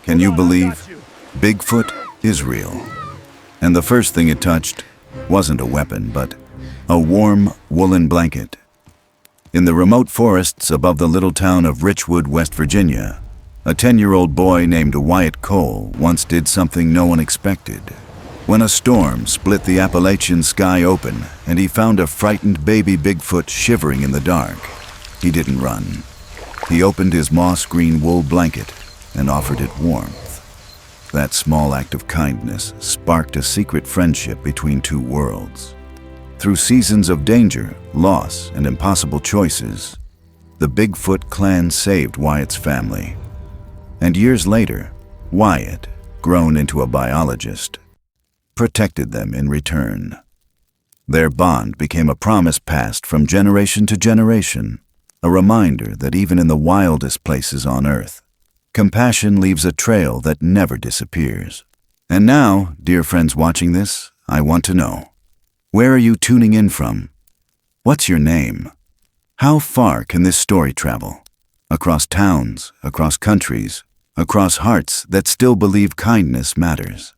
Can you believe? Bigfoot is real. And the first thing it touched wasn't a weapon, but a warm woolen blanket. In the remote forests above the little town of Richwood, West Virginia, a 10-year-old boy named Wyatt Cole once did something no one expected. When a storm split the Appalachian sky open and he found a frightened baby Bigfoot shivering in the dark, he didn't run. He opened his moss-green wool blanket and offered it warmth. That small act of kindness sparked a secret friendship between two worlds. Through seasons of danger, loss, and impossible choices, the Bigfoot clan saved Wyatt's family. And years later, Wyatt, grown into a biologist, protected them in return. Their bond became a promise passed from generation to generation, a reminder that even in the wildest places on Earth, compassion leaves a trail that never disappears. And now, dear friends watching this, I want to know, where are you tuning in from? What's your name? How far can this story travel? Across towns, across countries, across hearts that still believe kindness matters.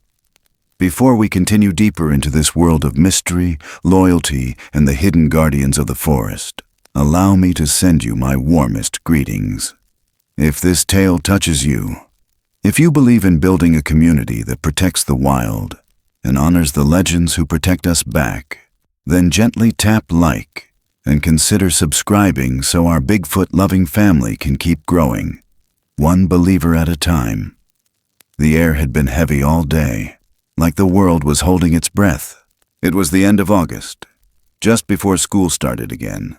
Before we continue deeper into this world of mystery, loyalty, and the hidden guardians of the forest, allow me to send you my warmest greetings. If this tale touches you, if you believe in building a community that protects the wild and honors the legends who protect us back, then gently tap like and consider subscribing so our Bigfoot-loving family can keep growing, one believer at a time. The air had been heavy all day, like the world was holding its breath. It was the end of August, just before school started again,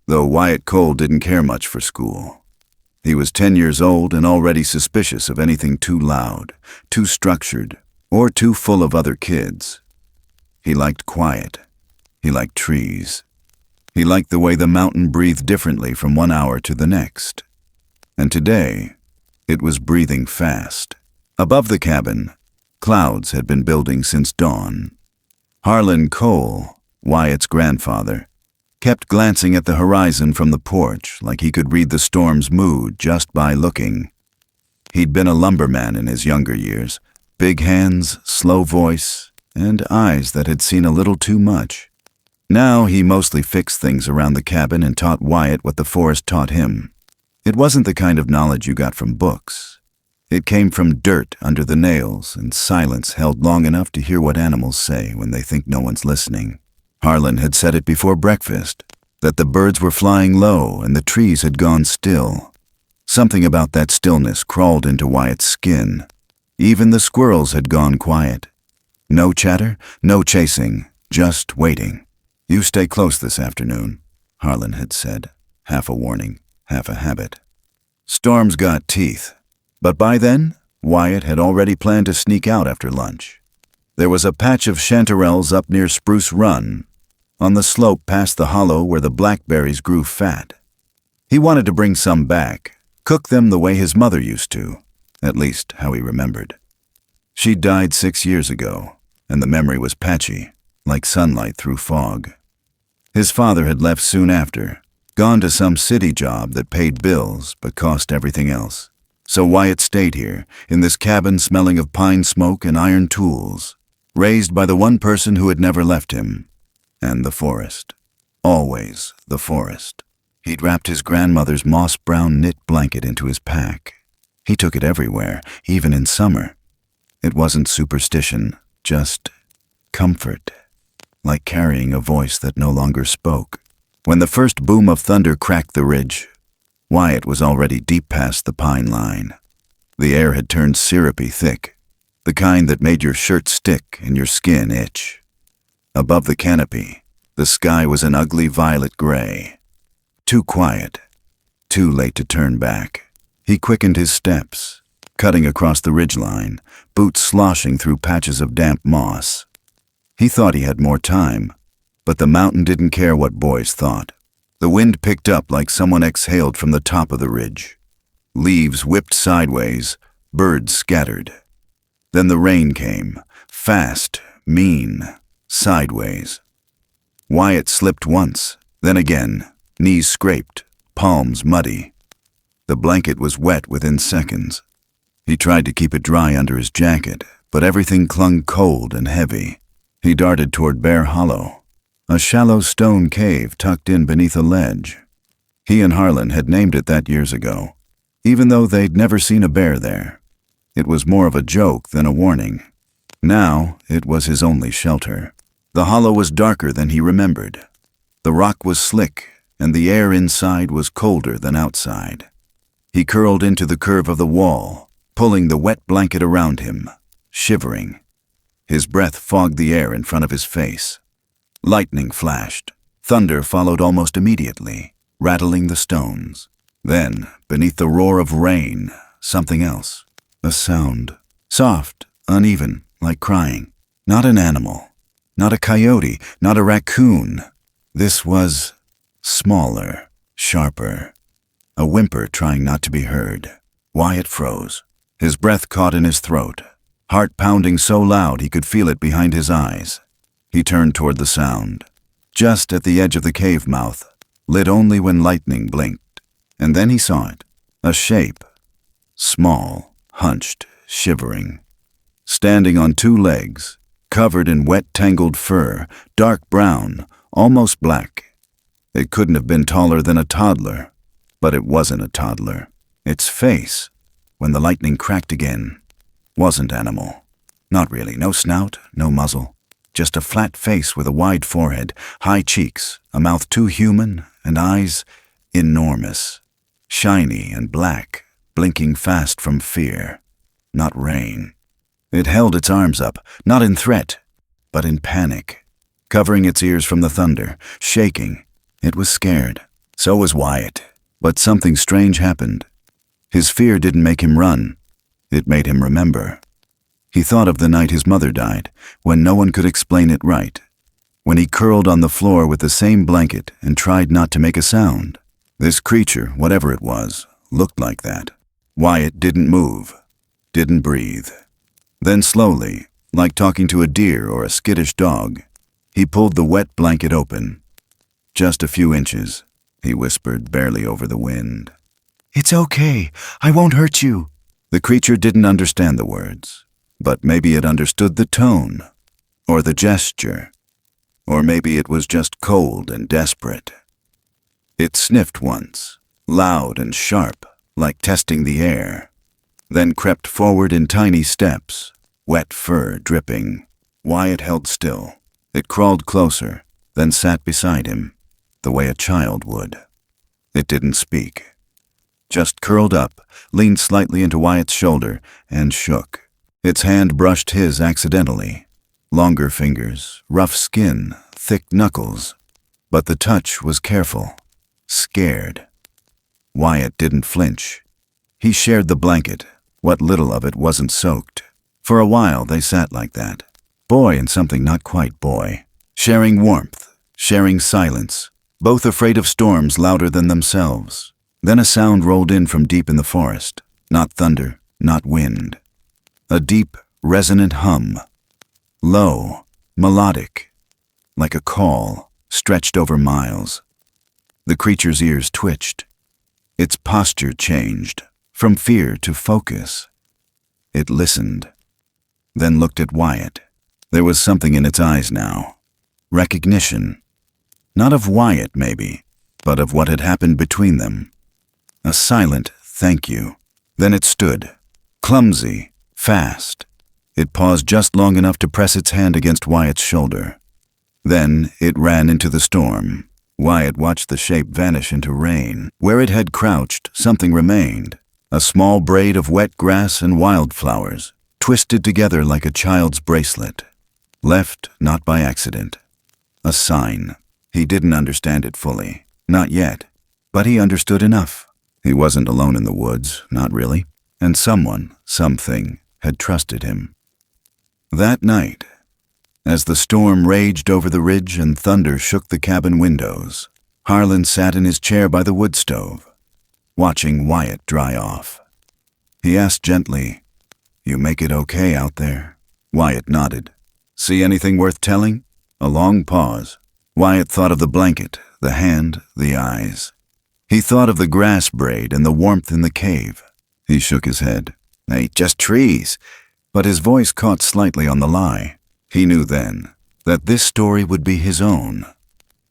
though Wyatt Cole didn't care much for school. He was 10 years old and already suspicious of anything too loud, too structured, or too full of other kids. He liked quiet. He liked trees. He liked the way the mountain breathed differently from one hour to the next. And today, it was breathing fast. Above the cabin, clouds had been building since dawn. Harlan Cole, Wyatt's grandfather, kept glancing at the horizon from the porch like he could read the storm's mood just by looking. He'd been a lumberman in his younger years, big hands, slow voice, and eyes that had seen a little too much. Now he mostly fixed things around the cabin and taught Wyatt what the forest taught him. It wasn't the kind of knowledge you got from books. It came from dirt under the nails and silence held long enough to hear what animals say when they think no one's listening. Harlan had said it before breakfast, that the birds were flying low and the trees had gone still. Something about that stillness crawled into Wyatt's skin. Even the squirrels had gone quiet. No chatter, no chasing, just waiting. "You stay close this afternoon," Harlan had said, half a warning, half a habit. Storms got teeth, but by then, Wyatt had already planned to sneak out after lunch. There was a patch of chanterelles up near Spruce Run, on the slope past the hollow where the blackberries grew fat. He wanted to bring some back, cook them the way his mother used to, at least how he remembered. She died 6 years ago, and the memory was patchy, like sunlight through fog. His father had left soon after, gone to some city job that paid bills but cost everything else. So Wyatt stayed here, in this cabin smelling of pine smoke and iron tools, raised by the one person who had never left him, and the forest. Always the forest. He'd wrapped his grandmother's moss-brown knit blanket into his pack. He took it everywhere, even in summer. It wasn't superstition, just comfort, like carrying a voice that no longer spoke. When the first boom of thunder cracked the ridge, Wyatt was already deep past the pine line. The air had turned syrupy thick, the kind that made your shirt stick and your skin itch. Above the canopy, the sky was an ugly violet gray. Too quiet, too late to turn back. He quickened his steps, cutting across the ridgeline, boots sloshing through patches of damp moss. He thought he had more time, but the mountain didn't care what boys thought. The wind picked up like someone exhaled from the top of the ridge. Leaves whipped sideways, birds scattered. Then the rain came, fast, mean, sideways. Wyatt slipped once, then again, knees scraped, palms muddy. The blanket was wet within seconds. He tried to keep it dry under his jacket, but everything clung cold and heavy. He darted toward Bear Hollow, a shallow stone cave tucked in beneath a ledge. He and Harlan had named it that years ago, even though they'd never seen a bear there. It was more of a joke than a warning. Now it was his only shelter. The hollow was darker than he remembered. The rock was slick, and the air inside was colder than outside. He curled into the curve of the wall, pulling the wet blanket around him, shivering. His breath fogged the air in front of his face. Lightning flashed. Thunder followed almost immediately, rattling the stones. Then, beneath the roar of rain, something else. A sound. Soft, uneven, like crying. Not an animal. Not a coyote. Not a raccoon. This was smaller, sharper. A whimper trying not to be heard. Wyatt froze. His breath caught in his throat, heart pounding so loud he could feel it behind his eyes. He turned toward the sound. Just at the edge of the cave mouth, lit only when lightning blinked. And then he saw it. A shape. Small, hunched, shivering. Standing on two legs, covered in wet, tangled fur, dark brown, almost black. It couldn't have been taller than a toddler, but it wasn't a toddler. Its face, when the lightning cracked again, wasn't animal. Not really. No snout, no muzzle. Just a flat face with a wide forehead, high cheeks, a mouth too human, and eyes enormous, shiny and black, blinking fast from fear. Not rain. It held its arms up, not in threat, but in panic, covering its ears from the thunder, shaking. It was scared. So was Wyatt. But something strange happened. His fear didn't make him run. It made him remember. He thought of the night his mother died, when no one could explain it right. When he curled on the floor with the same blanket and tried not to make a sound. This creature, whatever it was, looked like that. Wyatt didn't move, didn't breathe. Then slowly, like talking to a deer or a skittish dog, he pulled the wet blanket open. Just a few inches, he whispered, barely over the wind. "It's okay. I won't hurt you." The creature didn't understand the words, but maybe it understood the tone, or the gesture, or maybe it was just cold and desperate. It sniffed once, loud and sharp, like testing the air, then crept forward in tiny steps, wet fur dripping. Wyatt held still. It crawled closer, then sat beside him, the way a child would. It didn't speak. Just curled up, leaned slightly into Wyatt's shoulder, and shook. Its hand brushed his accidentally. Longer fingers, rough skin, thick knuckles. But the touch was careful, scared. Wyatt didn't flinch. He shared the blanket. What little of it wasn't soaked. For a while they sat like that. Boy and something not quite boy. Sharing warmth, sharing silence. Both afraid of storms louder than themselves. Then a sound rolled in from deep in the forest. Not thunder, not wind. A deep, resonant hum. Low, melodic, like a call, stretched over miles. The creature's ears twitched. Its posture changed, from fear to focus. It listened, then looked at Wyatt. There was something in its eyes now. Recognition. Not of Wyatt, maybe, but of what had happened between them. A silent thank you. Then it stood, clumsy, fast. It paused just long enough to press its hand against Wyatt's shoulder. Then it ran into the storm. Wyatt watched the shape vanish into rain. Where it had crouched, something remained. A small braid of wet grass and wildflowers, twisted together like a child's bracelet. Left not by accident. A sign. He didn't understand it fully. Not yet. But he understood enough. He wasn't alone in the woods, not really. And someone, something, had trusted him. That night, as the storm raged over the ridge and thunder shook the cabin windows, Harlan sat in his chair by the wood stove, watching Wyatt dry off. He asked gently, "You make it okay out there?" Wyatt nodded. "See anything worth telling?" A long pause. Wyatt thought of the blanket, the hand, the eyes. He thought of the grass braid and the warmth in the cave. He shook his head. They just trees. But his voice caught slightly on the lie. He knew then that this story would be his own,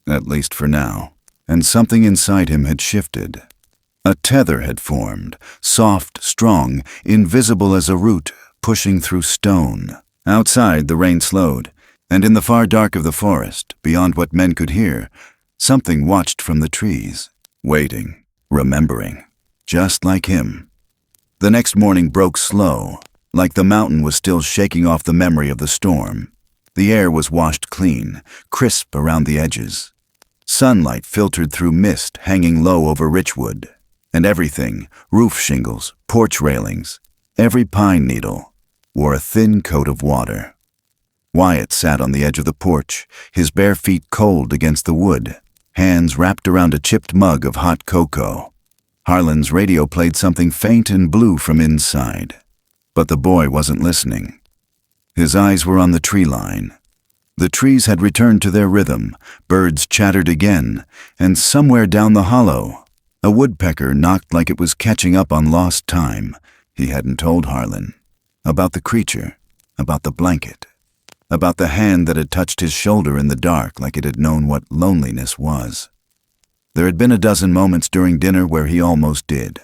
at least for now, and something inside him had shifted. A tether had formed, soft, strong, invisible as a root pushing through stone. Outside, the rain slowed, and in the far dark of the forest, beyond what men could hear, something watched from the trees, waiting, remembering, just like him. The next morning broke slow, like the mountain was still shaking off the memory of the storm. The air was washed clean, crisp around the edges. Sunlight filtered through mist hanging low over Richwood, and everything, roof shingles, porch railings, every pine needle, wore a thin coat of water. Wyatt sat on the edge of the porch, his bare feet cold against the wood, hands wrapped around a chipped mug of hot cocoa. Harlan's radio played something faint and blue from inside, but the boy wasn't listening. His eyes were on the tree line. The trees had returned to their rhythm, birds chattered again, and somewhere down the hollow, a woodpecker knocked like it was catching up on lost time. He hadn't told Harlan. About the creature, about the blanket, about the hand that had touched his shoulder in the dark like it had known what loneliness was. There had been a dozen moments during dinner where he almost did.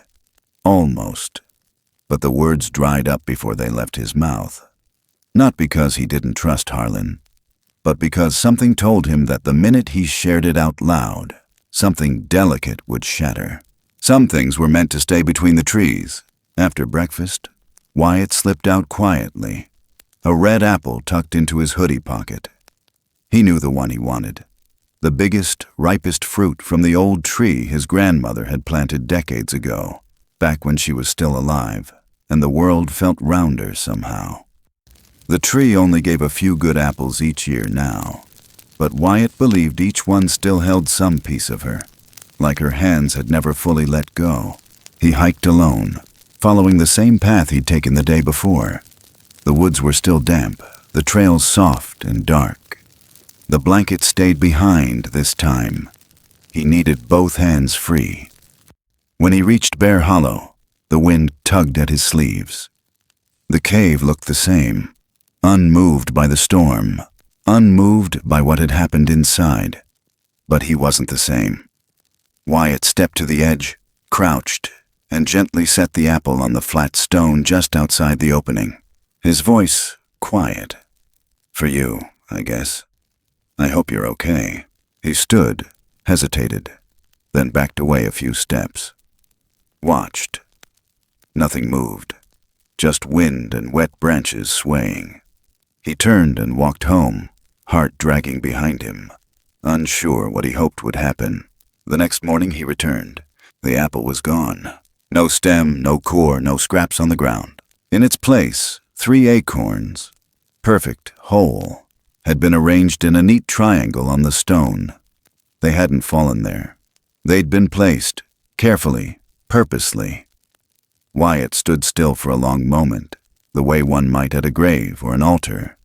Almost. But the words dried up before they left his mouth. Not because he didn't trust Harlan, but because something told him that the minute he shared it out loud, something delicate would shatter. Some things were meant to stay between the trees. After breakfast, Wyatt slipped out quietly, a red apple tucked into his hoodie pocket. He knew the one he wanted, the biggest, ripest fruit from the old tree his grandmother had planted decades ago, back when she was still alive, and the world felt rounder somehow. The tree only gave a few good apples each year now, but Wyatt believed each one still held some piece of her, like her hands had never fully let go. He hiked alone, following the same path he'd taken the day before. The woods were still damp, the trails soft and dark. The blanket stayed behind this time. He needed both hands free. When he reached Bear Hollow, the wind tugged at his sleeves. The cave looked the same, unmoved by the storm, unmoved by what had happened inside. But he wasn't the same. Wyatt stepped to the edge, crouched, and gently set the apple on the flat stone just outside the opening. His voice quiet. For you, I guess. I hope you're okay. He stood, hesitated, then backed away a few steps. Watched. Nothing moved, just wind and wet branches swaying. He turned and walked home, heart dragging behind him, unsure what he hoped would happen. The next morning he returned. The apple was gone. No stem, no core, no scraps on the ground. In its place, 3 acorns, perfect, whole, had been arranged in a neat triangle on the stone. They hadn't fallen there. They'd been placed, carefully, purposely. Wyatt stood still for a long moment, the way one might at a grave or an altar.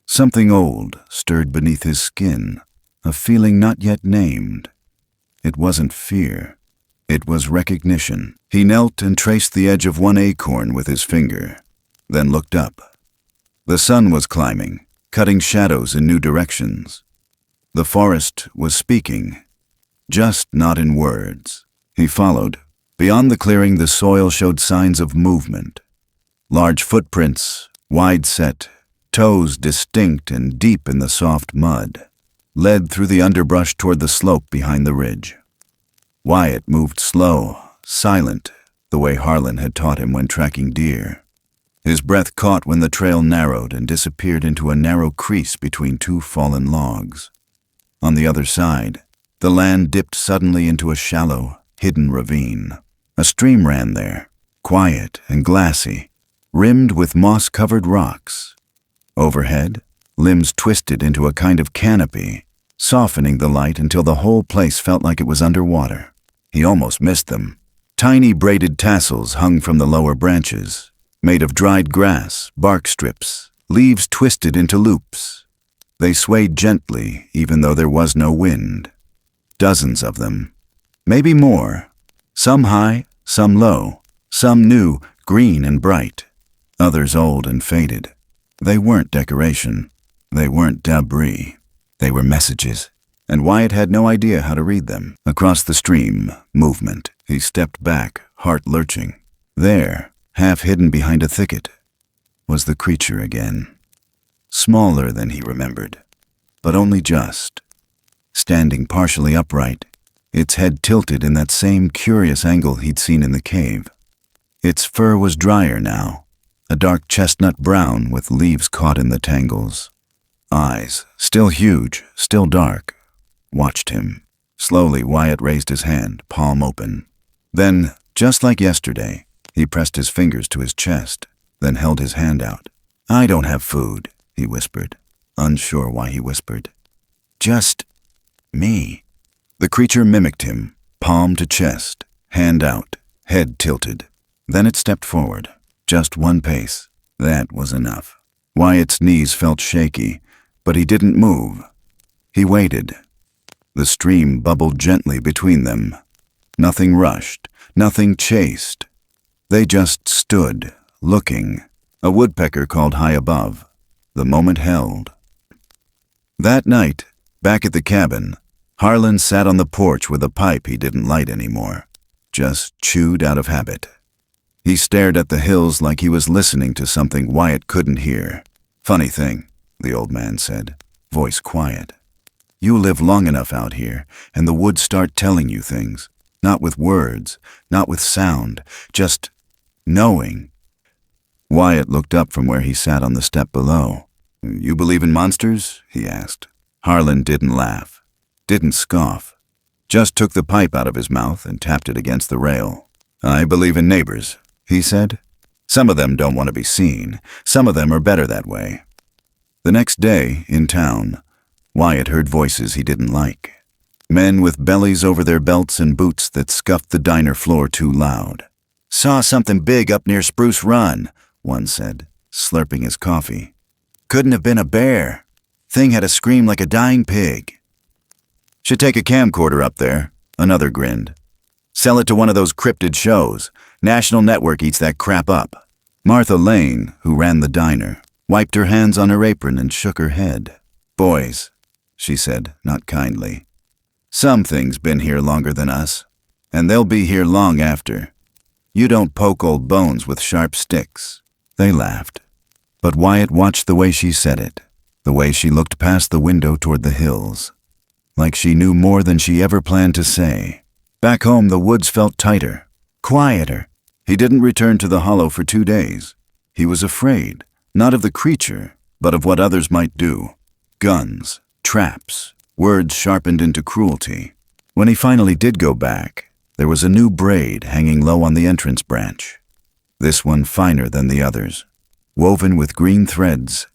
Something old stirred beneath his skin, a feeling not yet named. It wasn't fear. It was recognition. He knelt and traced the edge of one acorn with his finger, then looked up. The sun was climbing, cutting shadows in new directions. The forest was speaking, just not in words. He followed. Beyond the clearing, the soil showed signs of movement. Large footprints, wide-set, toes distinct and deep in the soft mud, led through the underbrush toward the slope behind the ridge. Wyatt moved slow, silent, the way Harlan had taught him when tracking deer. His breath caught when the trail narrowed and disappeared into a narrow crease between 2 fallen logs. On the other side, the land dipped suddenly into a shallow, hidden ravine. A stream ran there, quiet and glassy, rimmed with moss-covered rocks. Overhead, limbs twisted into a kind of canopy, softening the light until the whole place felt like it was underwater. He almost missed them. Tiny braided tassels hung from the lower branches, made of dried grass, bark strips, leaves twisted into loops. They swayed gently, even though there was no wind. Dozens of them, maybe more, some high, some low, some new, green and bright. others old and faded. They weren't decoration. They weren't debris. They were messages, and Wyatt had no idea how to read them. Across the stream, movement. He stepped back, heart lurching. There, half hidden behind a thicket, was the creature again. Smaller than he remembered, but only just. Standing partially upright, its head tilted in that same curious angle he'd seen in the cave. Its fur was drier now, a dark chestnut brown with leaves caught in the tangles. Eyes, still huge, still dark, watched him. Slowly, Wyatt raised his hand, palm open. Then, just like yesterday, he pressed his fingers to his chest, then held his hand out. "I don't have food," he whispered, unsure why he whispered. "Just me." The creature mimicked him, palm to chest, hand out, head tilted. Then it stepped forward, just one pace. That was enough. Wyatt's knees felt shaky, but he didn't move. He waited. The stream bubbled gently between them. Nothing rushed, nothing chased. They just stood, looking. A woodpecker called high above. The moment held. That night, back at the cabin, Harlan sat on the porch with a pipe he didn't light anymore, just chewed out of habit. He stared at the hills like he was listening to something Wyatt couldn't hear. "Funny thing," the old man said, voice quiet. "You live long enough out here, and the woods start telling you things. Not with words, not with sound, just knowing." Wyatt looked up from where he sat on the step below. "You believe in monsters?" he asked. Harlan didn't laugh, didn't scoff, just took the pipe out of his mouth and tapped it against the rail. "I believe in neighbors," he said. "Some of them don't want to be seen. Some of them are better that way." The next day, in town, Wyatt heard voices he didn't like. Men with bellies over their belts and boots that scuffed the diner floor too loud. "Saw something big up near Spruce Run," one said, slurping his coffee. "Couldn't have been a bear. Thing had a scream like a dying pig." "Should take a camcorder up there," another grinned. "Sell it to one of those cryptid shows. National Network eats that crap up." Martha Lane, who ran the diner, wiped her hands on her apron and shook her head. "Boys," she said, not kindly, "some things been here longer than us, and they'll be here long after. You don't poke old bones with sharp sticks." They laughed, but Wyatt watched the way she said it, the way she looked past the window toward the hills, like she knew more than she ever planned to say. Back home, the woods felt tighter, quieter. He didn't return to the hollow for 2 days. He was afraid, not of the creature, but of what others might do. Guns, traps, words sharpened into cruelty. When he finally did go back, there was a new braid hanging low on the entrance branch. This one finer than the others, woven with green threads,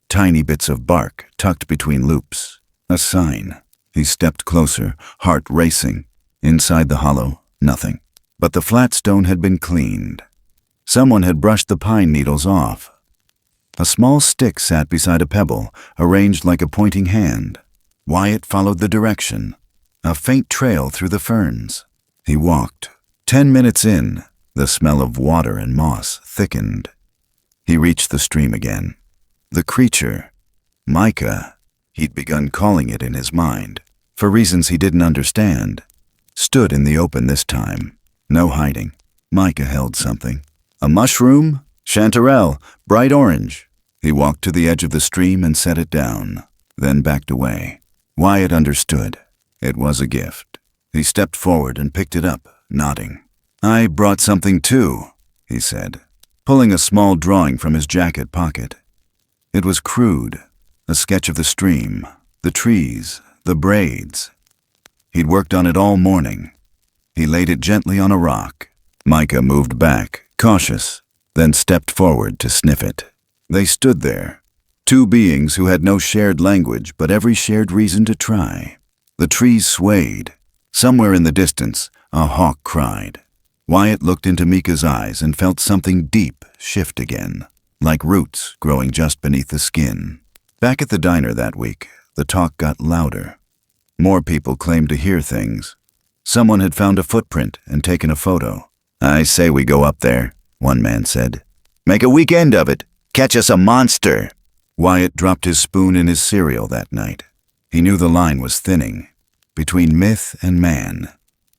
tiny bits of bark tucked between loops. A sign. He stepped closer, heart racing. Inside the hollow, nothing. But the flat stone had been cleaned. Someone had brushed the pine needles off. A small stick sat beside a pebble, arranged like a pointing hand. Wyatt followed the direction. A faint trail through the ferns. He walked. 10 minutes in, the smell of water and moss thickened. He reached the stream again. The creature, Micah, he'd begun calling it in his mind, for reasons he didn't understand, stood in the open this time. No hiding. Micah held something. A mushroom? Chanterelle, bright orange. He walked to the edge of the stream and set it down, then backed away. Wyatt understood. It was a gift. He stepped forward and picked it up, nodding. "I brought something too," he said, pulling a small drawing from his jacket pocket. It was crude, a sketch of the stream, the trees, the braids. He'd worked on it all morning. He laid it gently on a rock. Micah moved back, cautious, then stepped forward to sniff it. They stood there, two beings who had no shared language but every shared reason to try. The trees swayed. Somewhere in the distance, a hawk cried. Wyatt looked into Micah's eyes and felt something deep shift again, like roots growing just beneath the skin. Back at the diner that week, the talk got louder. More people claimed to hear things. Someone had found a footprint and taken a photo. "I say we go up there," one man said. Make a weekend of it. Catch us a monster. Wyatt dropped his spoon in his cereal that night. He knew the line was thinning, between myth and man,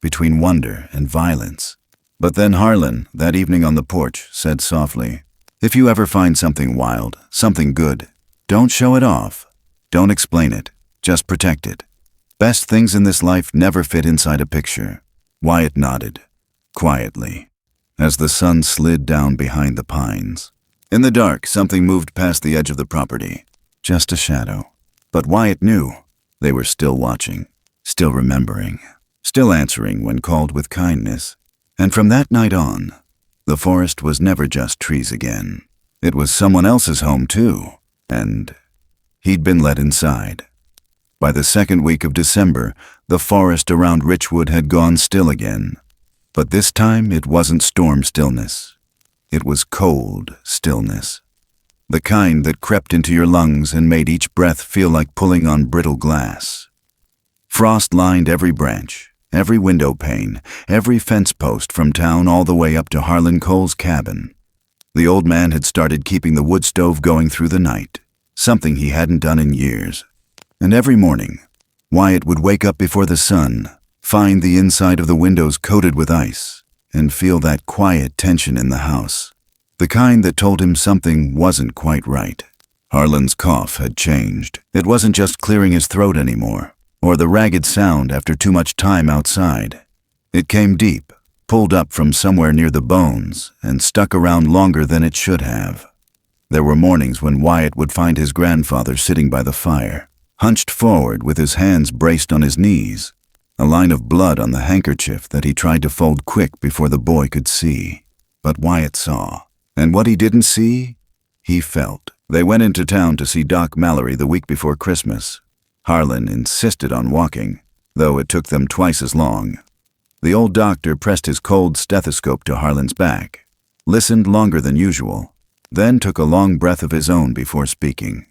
between wonder and violence. But then Harlan, that evening on the porch, said softly, "If you ever find something wild, something good, don't show it off. Don't explain it. Just protect it. Best things in this life never fit inside a picture." Wyatt nodded, quietly, as the sun slid down behind the pines. In the dark, something moved past the edge of the property. Just a shadow. But Wyatt knew they were still watching, still remembering, still answering when called with kindness. And from that night on, the forest was never just trees again. It was someone else's home too, and he'd been let inside. By the second week of December, the forest around Richwood had gone still again. But this time it wasn't storm stillness. It was cold stillness. The kind that crept into your lungs and made each breath feel like pulling on brittle glass. Frost lined every branch, every window pane, every fence post from town all the way up to Harlan Cole's cabin. The old man had started keeping the wood stove going through the night, something he hadn't done in years. And every morning, Wyatt would wake up before the sun, find the inside of the windows coated with ice, and feel that quiet tension in the house, the kind that told him something wasn't quite right. Harlan's cough had changed. It wasn't just clearing his throat anymore, or the ragged sound after too much time outside. It came deep, pulled up from somewhere near the bones, and stuck around longer than it should have. There were mornings when Wyatt would find his grandfather sitting by the fire, hunched forward with his hands braced on his knees, a line of blood on the handkerchief that he tried to fold quick before the boy could see. But Wyatt saw, and what he didn't see, he felt. They went into town to see Doc Mallory the week before Christmas. Harlan insisted on walking, though it took them twice as long. The old doctor pressed his cold stethoscope to Harlan's back, listened longer than usual, then took a long breath of his own before speaking.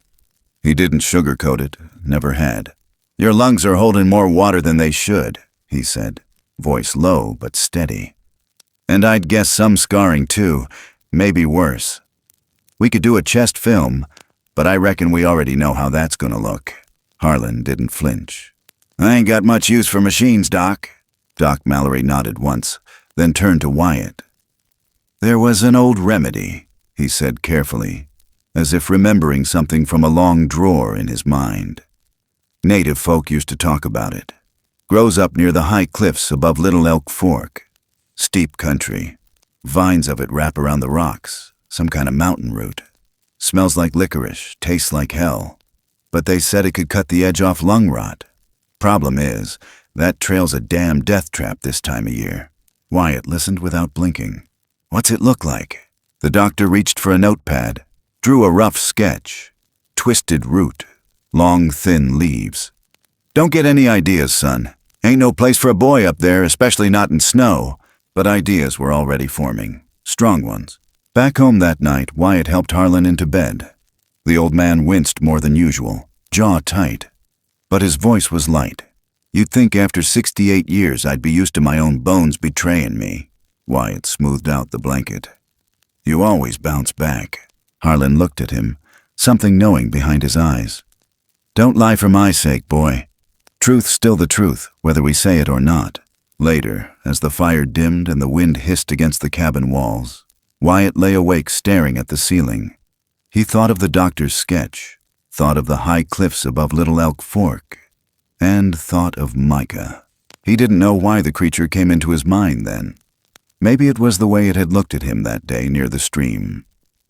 He didn't sugarcoat it, never had. "Your lungs are holding more water than they should," he said, voice low but steady. "And I'd guess some scarring too, maybe worse. We could do a chest film, but I reckon we already know how that's gonna look." Harlan didn't flinch. "I ain't got much use for machines, Doc." Doc Mallory nodded once, then turned to Wyatt. "There was an old remedy," he said carefully, as if remembering something from a long drawer in his mind. "Native folk used to talk about it. Grows up near the high cliffs above Little Elk Fork. Steep country. Vines of it wrap around the rocks, some kind of mountain root. Smells like licorice, tastes like hell. But they said it could cut the edge off lung rot. Problem is, that trail's a damn death trap this time of year." Wyatt listened without blinking. "What's it look like?" The doctor reached for a notepad, drew a rough sketch. Twisted root, long thin leaves. "Don't get any ideas, son. Ain't no place for a boy up there, especially not in snow." But ideas were already forming, strong ones. Back home that night, Wyatt helped Harlan into bed. The old man winced more than usual, jaw tight. But his voice was light. "You'd think after 68 years I'd be used to my own bones betraying me." Wyatt smoothed out the blanket. "You always bounce back." Harlan looked at him, something knowing behind his eyes. "Don't lie for my sake, boy. Truth's still the truth, whether we say it or not." Later, as the fire dimmed and the wind hissed against the cabin walls, Wyatt lay awake staring at the ceiling. He thought of the doctor's sketch, thought of the high cliffs above Little Elk Fork, and thought of Micah. He didn't know why the creature came into his mind then. Maybe it was the way it had looked at him that day near the stream,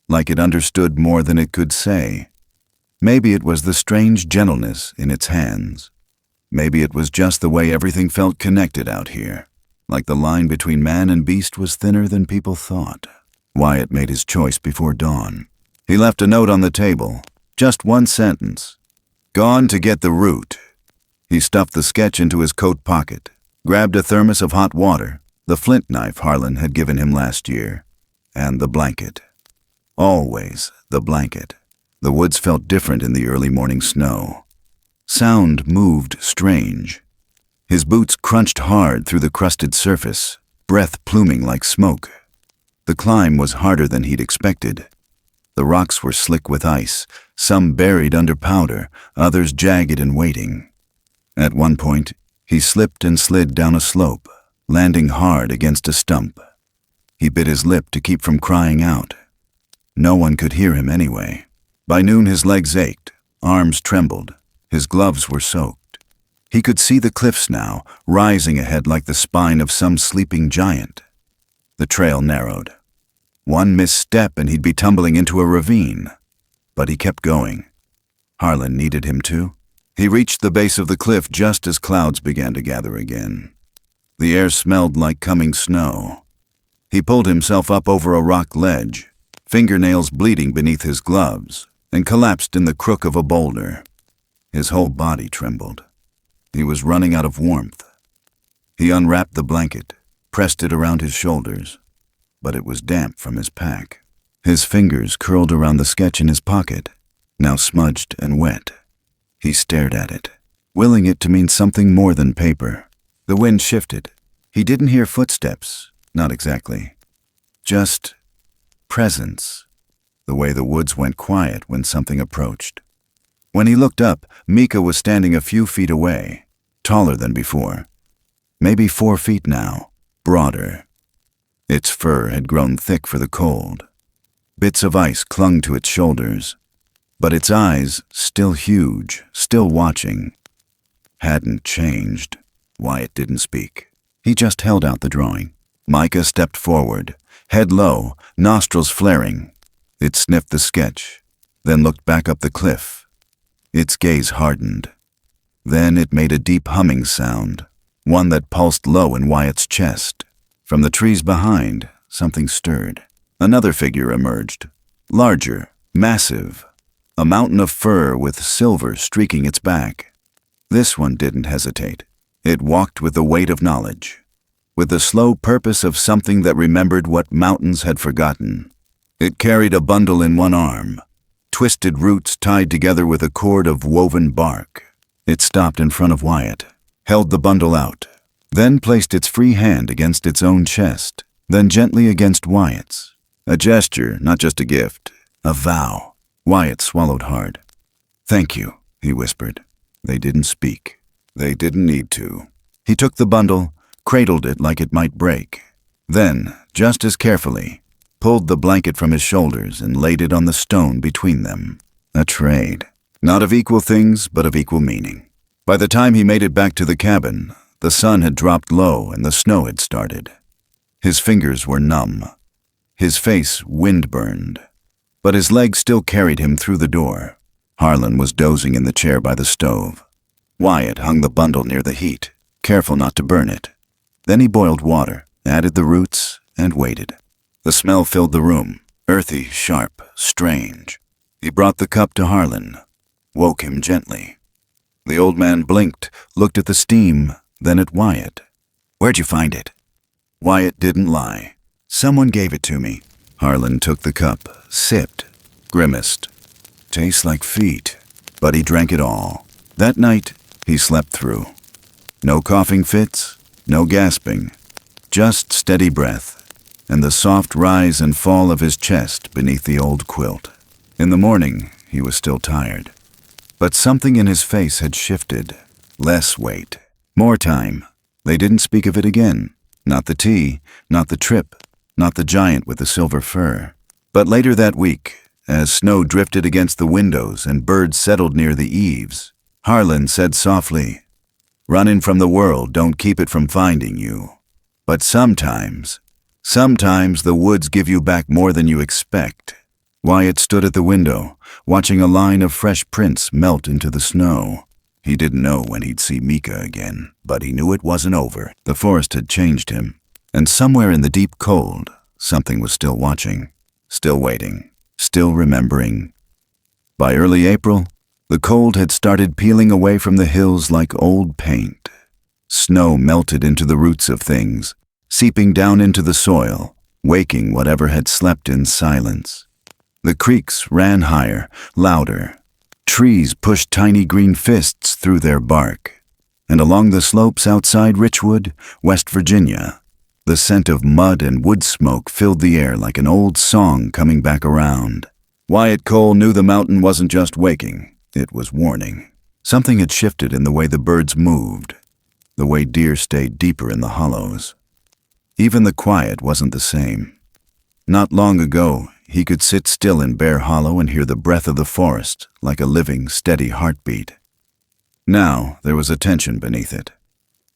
like it understood more than it could say. Maybe it was the strange gentleness in its hands. Maybe it was just the way everything felt connected out here, like the line between man and beast was thinner than people thought. Wyatt made his choice before dawn. He left a note on the table, just one sentence. "Gone to get the root." He stuffed the sketch into his coat pocket, grabbed a thermos of hot water, the flint knife Harlan had given him last year, and the blanket. Always the blanket. The woods felt different in the early morning snow. Sound moved strange. His boots crunched hard through the crusted surface, breath pluming like smoke. The climb was harder than he'd expected. The rocks were slick with ice, some buried under powder, others jagged and waiting. At one point, he slipped and slid down a slope, landing hard against a stump. He bit his lip to keep from crying out. No one could hear him anyway. By noon his legs ached, arms trembled, his gloves were soaked. He could see the cliffs now, rising ahead like the spine of some sleeping giant. The trail narrowed. One misstep and he'd be tumbling into a ravine. But he kept going. Harlan needed him too. He reached the base of the cliff just as clouds began to gather again. The air smelled like coming snow. He pulled himself up over a rock ledge, fingernails bleeding beneath his gloves, and collapsed in the crook of a boulder. His whole body trembled. He was running out of warmth. He unwrapped the blanket, pressed it around his shoulders, but it was damp from his pack. His fingers curled around the sketch in his pocket, now smudged and wet. He stared at it, willing it to mean something more than paper. The wind shifted. He didn't hear footsteps, not exactly. Just presence, the way the woods went quiet when something approached. When he looked up, Mika was standing a few feet away, taller than before. Maybe 4 feet now, broader. Its fur had grown thick for the cold. Bits of ice clung to its shoulders, but its eyes, still huge, still watching, hadn't changed. Wyatt didn't speak. He just held out the drawing. Micah stepped forward, head low, nostrils flaring. It sniffed the sketch, then looked back up the cliff. Its gaze hardened. Then it made a deep humming sound, one that pulsed low in Wyatt's chest. From the trees behind, something stirred. Another figure emerged, larger, massive, a mountain of fur with silver streaking its back. This one didn't hesitate. It walked with the weight of knowledge, with the slow purpose of something that remembered what mountains had forgotten. It carried a bundle in one arm, twisted roots tied together with a cord of woven bark. It stopped in front of Wyatt, held the bundle out, then placed its free hand against its own chest, then gently against Wyatt's. A gesture, not just a gift, a vow. Wyatt swallowed hard. "Thank you," he whispered. They didn't speak. They didn't need to. He took the bundle, cradled it like it might break. Then, just as carefully, pulled the blanket from his shoulders and laid it on the stone between them. A trade. Not of equal things, but of equal meaning. By the time he made it back to the cabin, the sun had dropped low and the snow had started. His fingers were numb. His face wind-burned. But his legs still carried him through the door. Harlan was dozing in the chair by the stove. Wyatt hung the bundle near the heat, careful not to burn it. Then he boiled water, added the roots, and waited. The smell filled the room, earthy, sharp, strange. He brought the cup to Harlan, woke him gently. The old man blinked, looked at the steam, then at Wyatt. "Where'd you find it?" Wyatt didn't lie. "Someone gave it to me." Harlan took the cup, sipped, grimaced. "Tastes like feet." But he drank it all. That night, he slept through. No coughing fits, no gasping, just steady breath, and the soft rise and fall of his chest beneath the old quilt. In the morning, he was still tired. But something in his face had shifted. Less weight. More time. They didn't speak of it again. Not the tea, not the trip, not the giant with the silver fur. But later that week, as snow drifted against the windows and birds settled near the eaves, Harlan said softly, "Running from the world don't keep it from finding you. But sometimes the woods give you back more than you expect." Wyatt stood at the window, watching a line of fresh prints melt into the snow. He didn't know when he'd see Mika again, but he knew it wasn't over. The forest had changed him, and somewhere in the deep cold, something was still watching, still waiting, still remembering. By early April, the cold had started peeling away from the hills like old paint. Snow melted into the roots of things, seeping down into the soil, waking whatever had slept in silence. The creeks ran higher, louder. Trees pushed tiny green fists through their bark. And along the slopes outside Richwood, West Virginia, The scent of mud and wood smoke filled the air like an old song coming back around. Wyatt Cole knew the mountain wasn't just waking, it was warning. Something had shifted in the way the birds moved, the way deer stayed deeper in the hollows. Even the quiet wasn't the same. Not long ago, he could sit still in Bear Hollow and hear the breath of the forest like a living, steady heartbeat. Now there was a tension beneath it,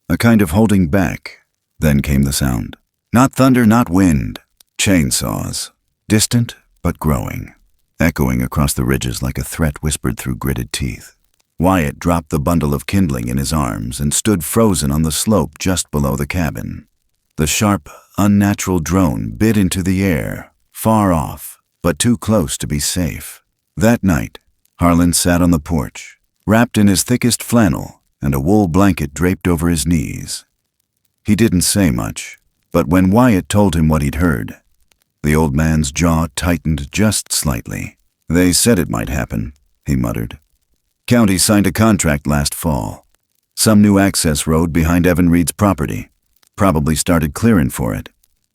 a kind of holding back. Then came the sound. Not thunder, not wind. Chainsaws. Distant, but growing. Echoing across the ridges like a threat whispered through gritted teeth. Wyatt dropped the bundle of kindling in his arms and stood frozen on the slope just below the cabin. The sharp, unnatural drone bit into the air, far off, but too close to be safe. That night, Harlan sat on the porch, wrapped in his thickest flannel and a wool blanket draped over his knees. He didn't say much, but when Wyatt told him what he'd heard, the old man's jaw tightened just slightly. They said it might happen, he muttered. County signed a contract last fall. Some new access road behind Evan Reed's property. Probably started clearing for it.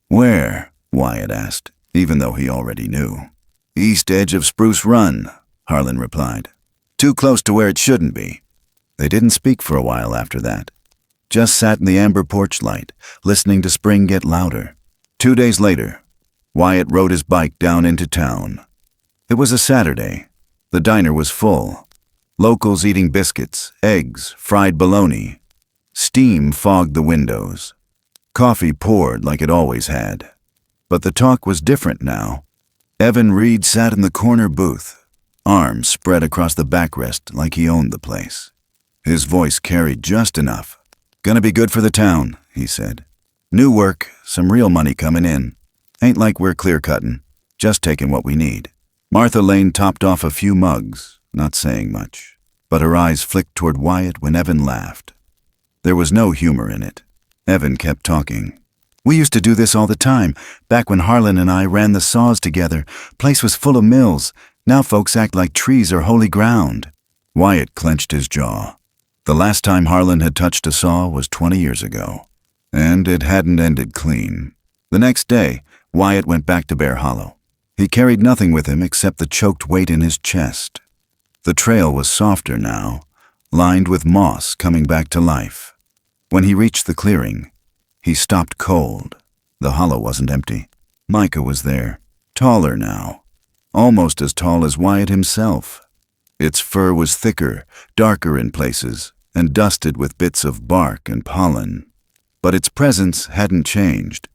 Where? Wyatt asked, even though he already knew. East edge of Spruce Run, Harlan replied. Too close to where it shouldn't be. They didn't speak for a while after that. Just sat in the amber porch light, listening to spring get louder. 2 days later, Wyatt rode his bike down into town. It was a Saturday. The diner was full. Locals eating biscuits, eggs, fried bologna. Steam fogged the windows. Coffee poured like it always had. But the talk was different now. Evan Reed sat in the corner booth, arms spread across the backrest like he owned the place. His voice carried just enough. Gonna be good for the town, he said. New work, some real money coming in. Ain't like we're clear-cutting, just taking what we need. Martha Lane topped off a few mugs, not saying much, but her eyes flicked toward Wyatt when Evan laughed. There was no humor in it. Evan kept talking. We used to do this all the time, back when Harlan and I ran the saws together. Place was full of mills. Now folks act like trees are holy ground. Wyatt clenched his jaw. The last time Harlan had touched a saw was 20 years ago, and it hadn't ended clean. The next day, Wyatt went back to Bear Hollow. He carried nothing with him except the choked weight in his chest. The trail was softer now, lined with moss coming back to life. When he reached the clearing, he stopped cold. The hollow wasn't empty. Micah was there, taller now, almost as tall as Wyatt himself. Its fur was thicker, darker in places, and dusted with bits of bark and pollen. But its presence hadn't changed.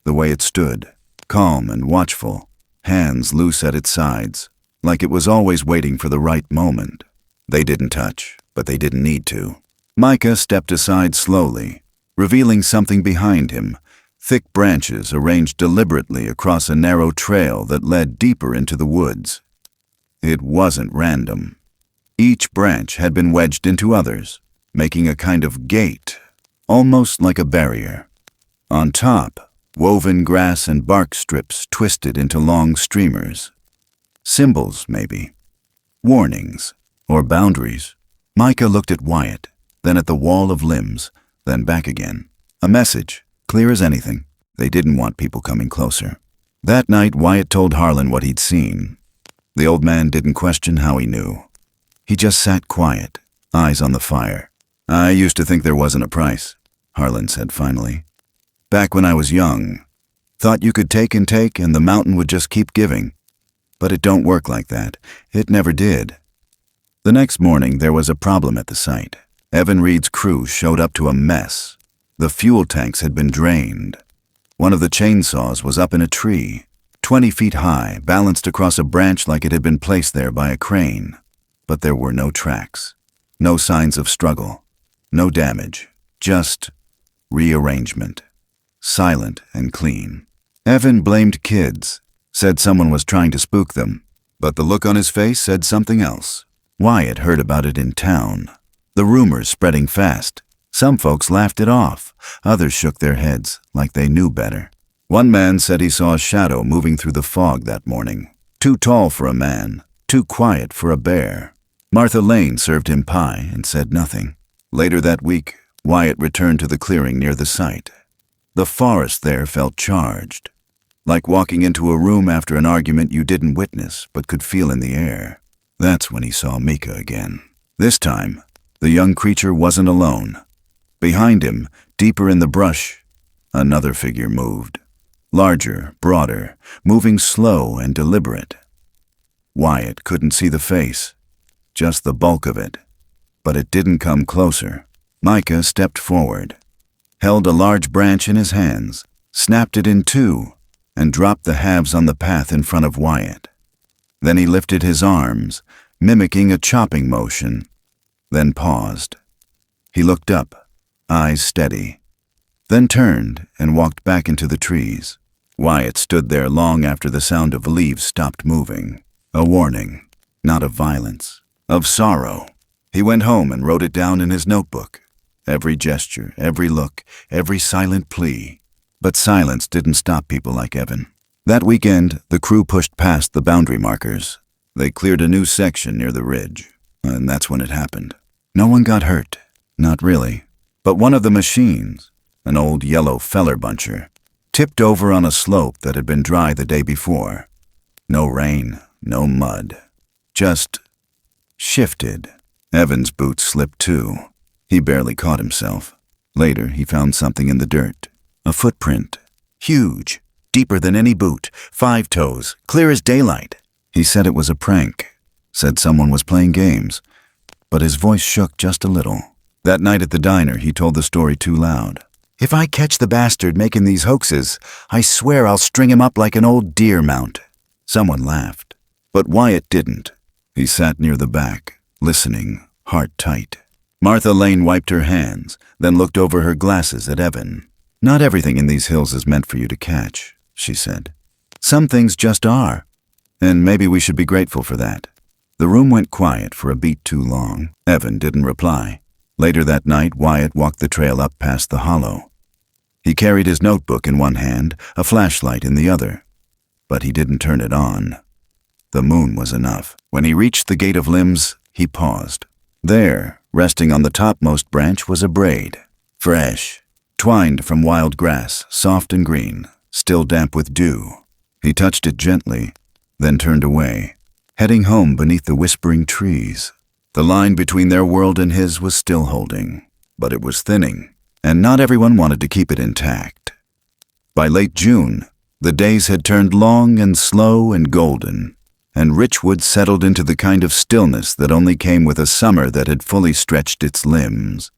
The way it stood, calm and watchful, hands loose at its sides, like it was always waiting for the right moment. They didn't touch, but they didn't need to. Micah stepped aside slowly, revealing something behind him, thick branches arranged deliberately across a narrow trail that led deeper into the woods. It wasn't random. Each branch had been wedged into others, making a kind of gate, almost like a barrier. On top, woven grass and bark strips twisted into long streamers. Symbols, maybe. Warnings, or boundaries. Micah looked at Wyatt, then at the wall of limbs, then back again. A message, clear as anything. They didn't want people coming closer. That night, Wyatt told Harlan what he'd seen. The old man didn't question how he knew. He just sat quiet, eyes on the fire. I used to think there wasn't a price, Harlan said finally. Back when I was young, thought you could take and the mountain would just keep giving. But it don't work like that. It never did. The next morning, there was a problem at the site. Evan Reed's crew showed up to a mess. The fuel tanks had been drained. One of the chainsaws was up in a tree, 20 feet high, balanced across a branch like it had been placed there by a crane. But there were no tracks, no signs of struggle, no damage, just rearrangement. Silent and clean. Evan blamed kids, said someone was trying to spook them, but the look on his face said something else. Wyatt heard about it in town. The rumors spreading fast. Some folks laughed it off. Others shook their heads like they knew better. One man said he saw a shadow moving through the fog that morning. Too tall for a man, too quiet for a bear. Martha Lane served him pie and said nothing. Later that week, Wyatt returned to the clearing near the site. The forest there felt charged, like walking into a room after an argument you didn't witness but could feel in the air. That's when he saw Mika again. This time, the young creature wasn't alone. Behind him, deeper in the brush, another figure moved. Larger, broader, moving slow and deliberate. Wyatt couldn't see the face, just the bulk of it, but it didn't come closer. Micah stepped forward, held a large branch in his hands, snapped it in two, and dropped the halves on the path in front of Wyatt. Then he lifted his arms, mimicking a chopping motion, then paused. He looked up, eyes steady, then turned and walked back into the trees. Wyatt stood there long after the sound of leaves stopped moving. A warning, not of violence, of sorrow. He went home and wrote it down in his notebook. Every gesture, every look, every silent plea. But silence didn't stop people like Evan. That weekend, the crew pushed past the boundary markers. They cleared a new section near the ridge, and that's when it happened. No one got hurt, not really. But one of the machines, an old yellow feller buncher, tipped over on a slope that had been dry the day before. No rain, no mud, just shifted. Evan's boots slipped too. He barely caught himself. Later, he found something in the dirt. A footprint. Huge. Deeper than any boot. 5 toes. Clear as daylight. He said it was a prank. Said someone was playing games. But his voice shook just a little. That night at the diner, he told the story too loud. "If I catch the bastard making these hoaxes, I swear I'll string him up like an old deer mount." Someone laughed. But Wyatt didn't. He sat near the back, listening, heart tight. Martha Lane wiped her hands, then looked over her glasses at Evan. "Not everything in these hills is meant for you to catch," she said. "Some things just are, and maybe we should be grateful for that." The room went quiet for a beat too long. Evan didn't reply. Later that night, Wyatt walked the trail up past the hollow. He carried his notebook in one hand, a flashlight in the other. But he didn't turn it on. The moon was enough. When he reached the gate of limbs, he paused. There, resting on the topmost branch, was a braid. Fresh, twined from wild grass, soft and green, still damp with dew. He touched it gently, then turned away, heading home beneath the whispering trees. The line between their world and his was still holding, but it was thinning, and not everyone wanted to keep it intact. By late June, the days had turned long and slow and golden, and Richwood settled into the kind of stillness that only came with a summer that had fully stretched its limbs.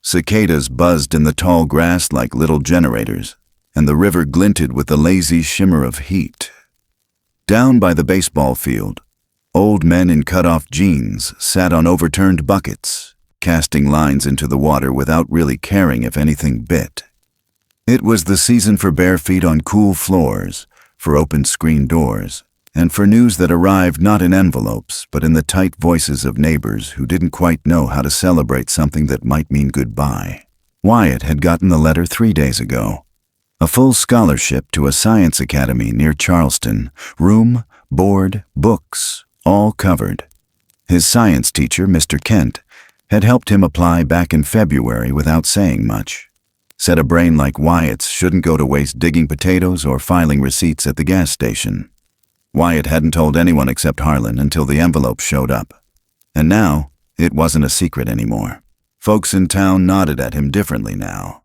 Cicadas buzzed in the tall grass like little generators, and the river glinted with the lazy shimmer of heat. Down by the baseball field, old men in cut-off jeans sat on overturned buckets, casting lines into the water without really caring if anything bit. It was the season for bare feet on cool floors, for open screen doors, and for news that arrived not in envelopes, but in the tight voices of neighbors who didn't quite know how to celebrate something that might mean goodbye. Wyatt had gotten the letter 3 days ago. A full scholarship to a science academy near Charleston, room, board, books, all covered. His science teacher, Mr. Kent, had helped him apply back in February without saying much. Said a brain like Wyatt's shouldn't go to waste digging potatoes or filing receipts at the gas station. Wyatt hadn't told anyone except Harlan until the envelope showed up. And now, it wasn't a secret anymore. Folks in town nodded at him differently now.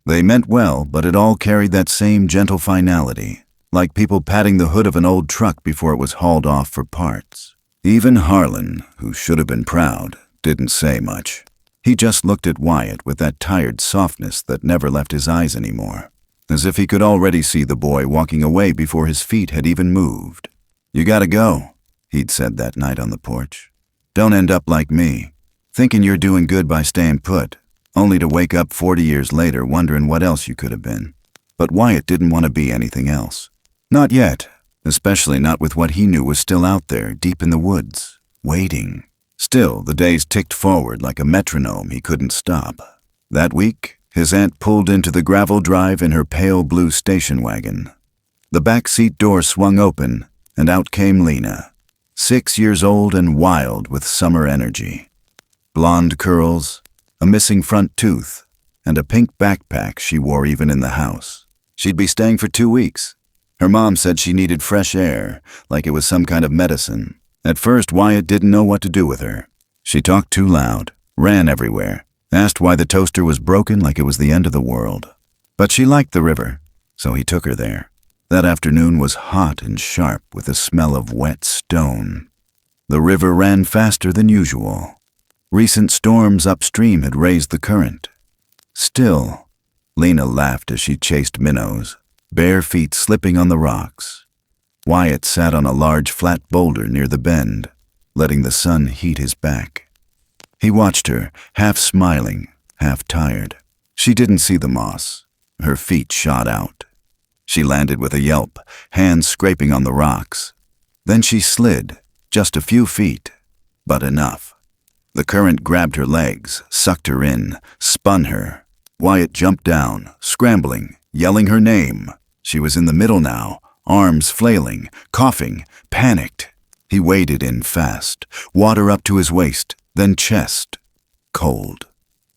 They meant well, but it all carried that same gentle finality, like people patting the hood of an old truck before it was hauled off for parts. Even Harlan, who should have been proud, didn't say much. He just looked at Wyatt with that tired softness that never left his eyes anymore, as if he could already see the boy walking away before his feet had even moved. "You gotta go," he'd said that night on the porch. "Don't end up like me, thinking you're doing good by staying put, only to wake up 40 years later wondering what else you could have been." But Wyatt didn't want to be anything else. Not yet, especially not with what he knew was still out there, deep in the woods, waiting. Still, the days ticked forward like a metronome he couldn't stop. That week, his aunt pulled into the gravel drive in her pale blue station wagon. The back seat door swung open, and out came Lena, 6 years old and wild with summer energy. Blonde curls, a missing front tooth, and a pink backpack she wore even in the house. She'd be staying for 2 weeks. Her mom said she needed fresh air, like it was some kind of medicine. At first, Wyatt didn't know what to do with her. She talked too loud, ran everywhere, asked why the toaster was broken like it was the end of the world. But she liked the river, so he took her there. That afternoon was hot and sharp with the smell of wet stone. The river ran faster than usual. Recent storms upstream had raised the current. Still, Lena laughed as she chased minnows, bare feet slipping on the rocks. Wyatt sat on a large flat boulder near the bend, letting the sun heat his back. He watched her, half smiling, half tired. She didn't see the moss. Her feet shot out. She landed with a yelp, hands scraping on the rocks. Then she slid, just a few feet, but enough. The current grabbed her legs, sucked her in, spun her. Wyatt jumped down, scrambling, yelling her name. She was in the middle now, arms flailing, coughing, panicked. He waded in fast, water up to his waist, then chest. Cold.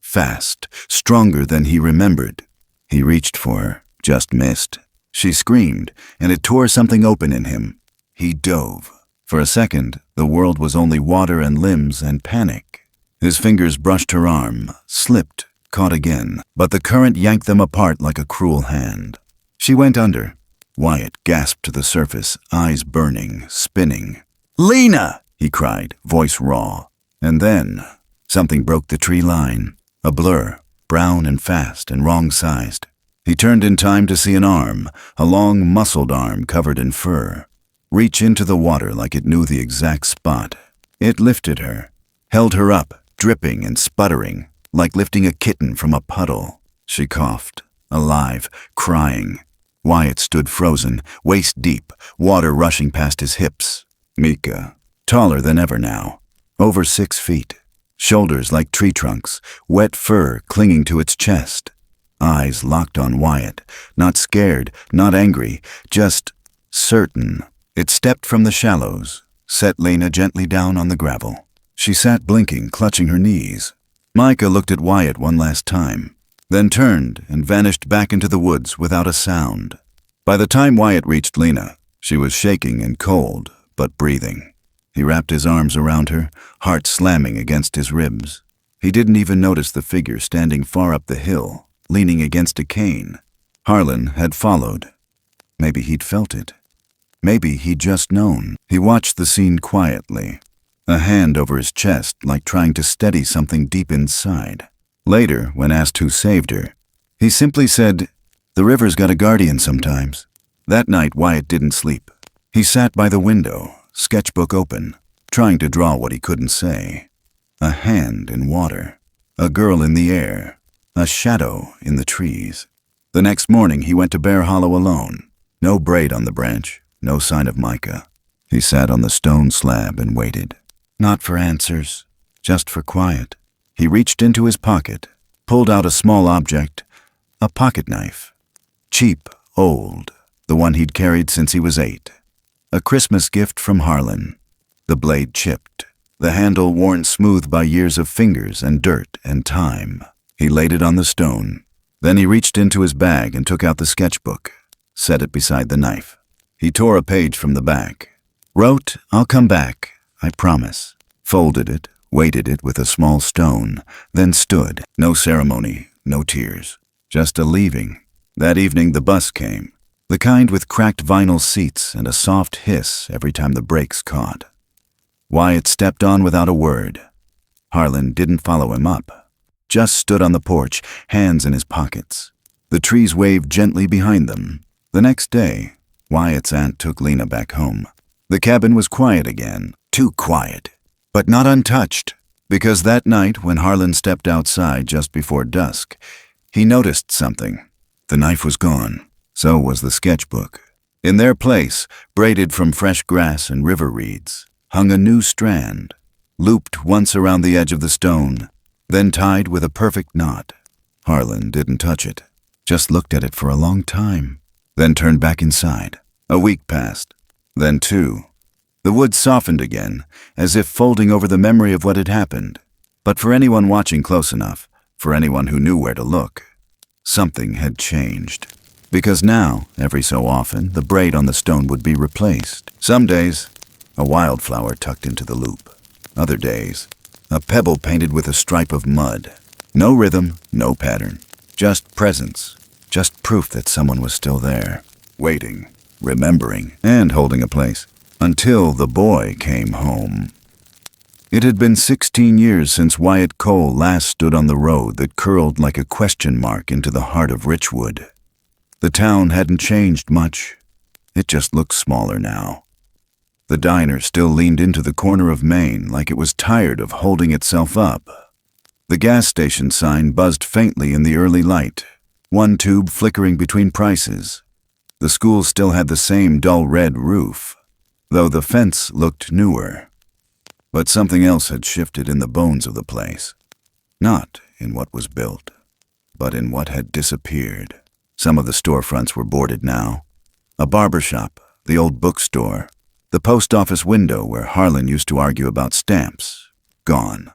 Fast, stronger than he remembered. He reached for her, just missed. She screamed, and it tore something open in him. He dove. For a second, the world was only water and limbs and panic. His fingers brushed her arm, slipped, caught again, but the current yanked them apart like a cruel hand. She went under. Wyatt gasped to the surface, eyes burning, spinning. "Lena!" he cried, voice raw. And then, something broke the tree line. A blur, brown and fast and wrong-sized. He turned in time to see an arm, a long, muscled arm covered in fur, reach into the water like it knew the exact spot. It lifted her, held her up, dripping and sputtering, like lifting a kitten from a puddle. She coughed, alive, crying. Wyatt stood frozen, waist deep, water rushing past his hips. Mika, taller than ever now, over 6 feet, shoulders like tree trunks, wet fur clinging to its chest. Eyes locked on Wyatt, not scared, not angry, just certain. It stepped from the shallows, set Lena gently down on the gravel. She sat blinking, clutching her knees. Micah looked at Wyatt one last time, then turned and vanished back into the woods without a sound. By the time Wyatt reached Lena, she was shaking and cold, but breathing. He wrapped his arms around her, heart slamming against his ribs. He didn't even notice the figure standing far up the hill, leaning against a cane. Harlan had followed. Maybe he'd felt it. Maybe he'd just known. He watched the scene quietly, a hand over his chest like trying to steady something deep inside. Later, when asked who saved her, he simply said, "The river's got a guardian sometimes." That night, Wyatt didn't sleep. He sat by the window, sketchbook open, trying to draw what he couldn't say. A hand in water, a girl in the air, a shadow in the trees. The next morning, he went to Bear Hollow alone. No braid on the branch, no sign of Micah. He sat on the stone slab and waited. Not for answers, just for quiet. He reached into his pocket, pulled out a small object, a pocket knife. Cheap, old, the one he'd carried since he was 8. A Christmas gift from Harlan. The blade chipped, the handle worn smooth by years of fingers and dirt and time. He laid it on the stone. Then he reached into his bag and took out the sketchbook, set it beside the knife. He tore a page from the back. Wrote, "I'll come back, I promise." Folded it, weighted it with a small stone, then stood. No ceremony, no tears. Just a leaving. That evening the bus came. The kind with cracked vinyl seats and a soft hiss every time the brakes caught. Wyatt stepped on without a word. Harlan didn't follow him up. Just stood on the porch, hands in his pockets. The trees waved gently behind them. The next day, Wyatt's aunt took Lena back home. The cabin was quiet again, too quiet, but not untouched, because that night when Harlan stepped outside just before dusk, he noticed something. The knife was gone. So was the sketchbook. In their place, braided from fresh grass and river reeds, hung a new strand, looped once around the edge of the stone, then tied with a perfect knot. Harlan didn't touch it, just looked at it for a long time, then turned back inside. A week passed, then 2. The woods softened again, as if folding over the memory of what had happened. But for anyone watching close enough, for anyone who knew where to look. Something had changed. Because now, every so often, the braid on the stone would be replaced. Some days, a wildflower tucked into the loop. Other days, a pebble painted with a stripe of mud. No rhythm, no pattern. Just presence. Just proof that someone was still there. Waiting, remembering, and holding a place. Until the boy came home. It had been 16 years since Wyatt Cole last stood on the road that curled like a question mark into the heart of Richwood. The town hadn't changed much. It just looked smaller now. The diner still leaned into the corner of Main like it was tired of holding itself up. The gas station sign buzzed faintly in the early light, one tube flickering between prices. The school still had the same dull red roof, though the fence looked newer. But something else had shifted in the bones of the place. Not in what was built, but in what had disappeared. Some of the storefronts were boarded now. A barber shop, the old bookstore, the post office window where Harlan used to argue about stamps. Gone.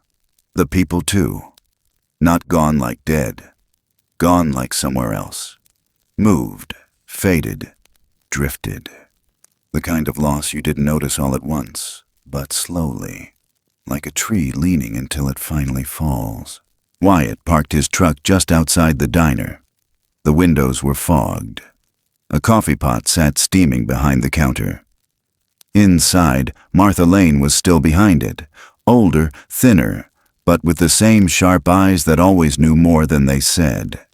The people too. Not gone like dead. Gone like somewhere else. Moved, faded, drifted. The kind of loss you didn't notice all at once, but slowly. Like a tree leaning until it finally falls. Wyatt parked his truck just outside the diner. The windows were fogged. A coffee pot sat steaming behind the counter. Inside, Martha Lane was still behind it, older, thinner, but with the same sharp eyes that always knew more than they said.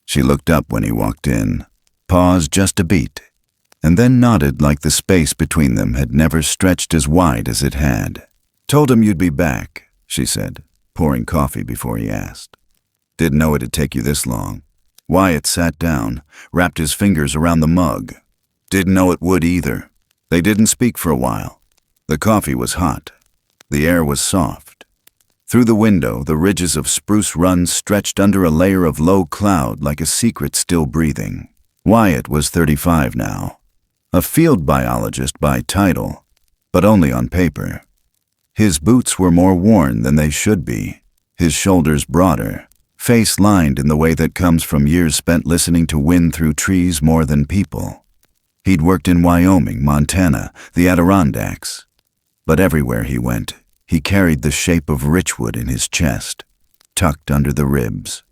She looked up when he walked in, paused just a beat, and then nodded like the space between them had never stretched as wide as it had. "Told him you'd be back," she said, pouring coffee before he asked. "Didn't know it'd take you this long." Wyatt sat down, wrapped his fingers around the mug. "Didn't know it would either." They didn't speak for a while. The coffee was hot. The air was soft. Through the window, the ridges of Spruce Run stretched under a layer of low cloud like a secret still breathing. Wyatt was 35 now. A field biologist by title, but only on paper. His boots were more worn than they should be, his shoulders broader, face lined in the way that comes from years spent listening to wind through trees more than people. He'd worked in Wyoming, Montana, the Adirondacks. But everywhere he went, he carried the shape of Richwood in his chest, tucked under the ribs.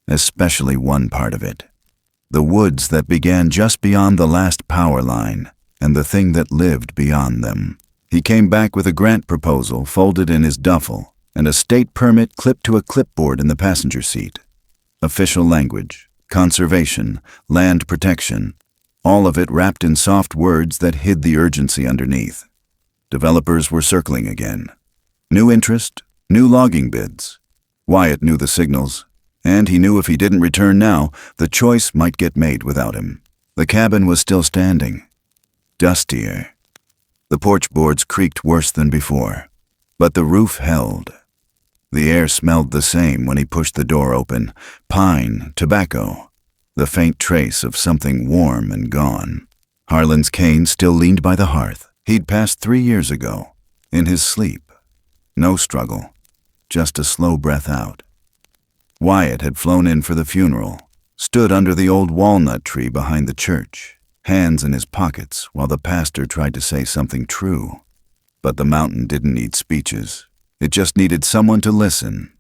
Especially one part of it. The woods that began just beyond the last power line, and the thing that lived beyond them. He came back with a grant proposal folded in his duffel, and a state permit clipped to a clipboard in the passenger seat. Official language, conservation, land protection, all of it wrapped in soft words that hid the urgency underneath. Developers were circling again. New interest, new logging bids. Wyatt knew the signals, and he knew if he didn't return now, the choice might get made without him. The cabin was still standing. Dustier. The porch boards creaked worse than before, but the roof held. The air smelled the same when he pushed the door open. Pine, tobacco, the faint trace of something warm and gone. Harlan's cane still leaned by the hearth. He'd passed 3 years ago, in his sleep. No struggle, just a slow breath out. Wyatt had flown in for the funeral, stood under the old walnut tree behind the church, hands in his pockets while the pastor tried to say something true. But the mountain didn't need speeches. It just needed someone to listen.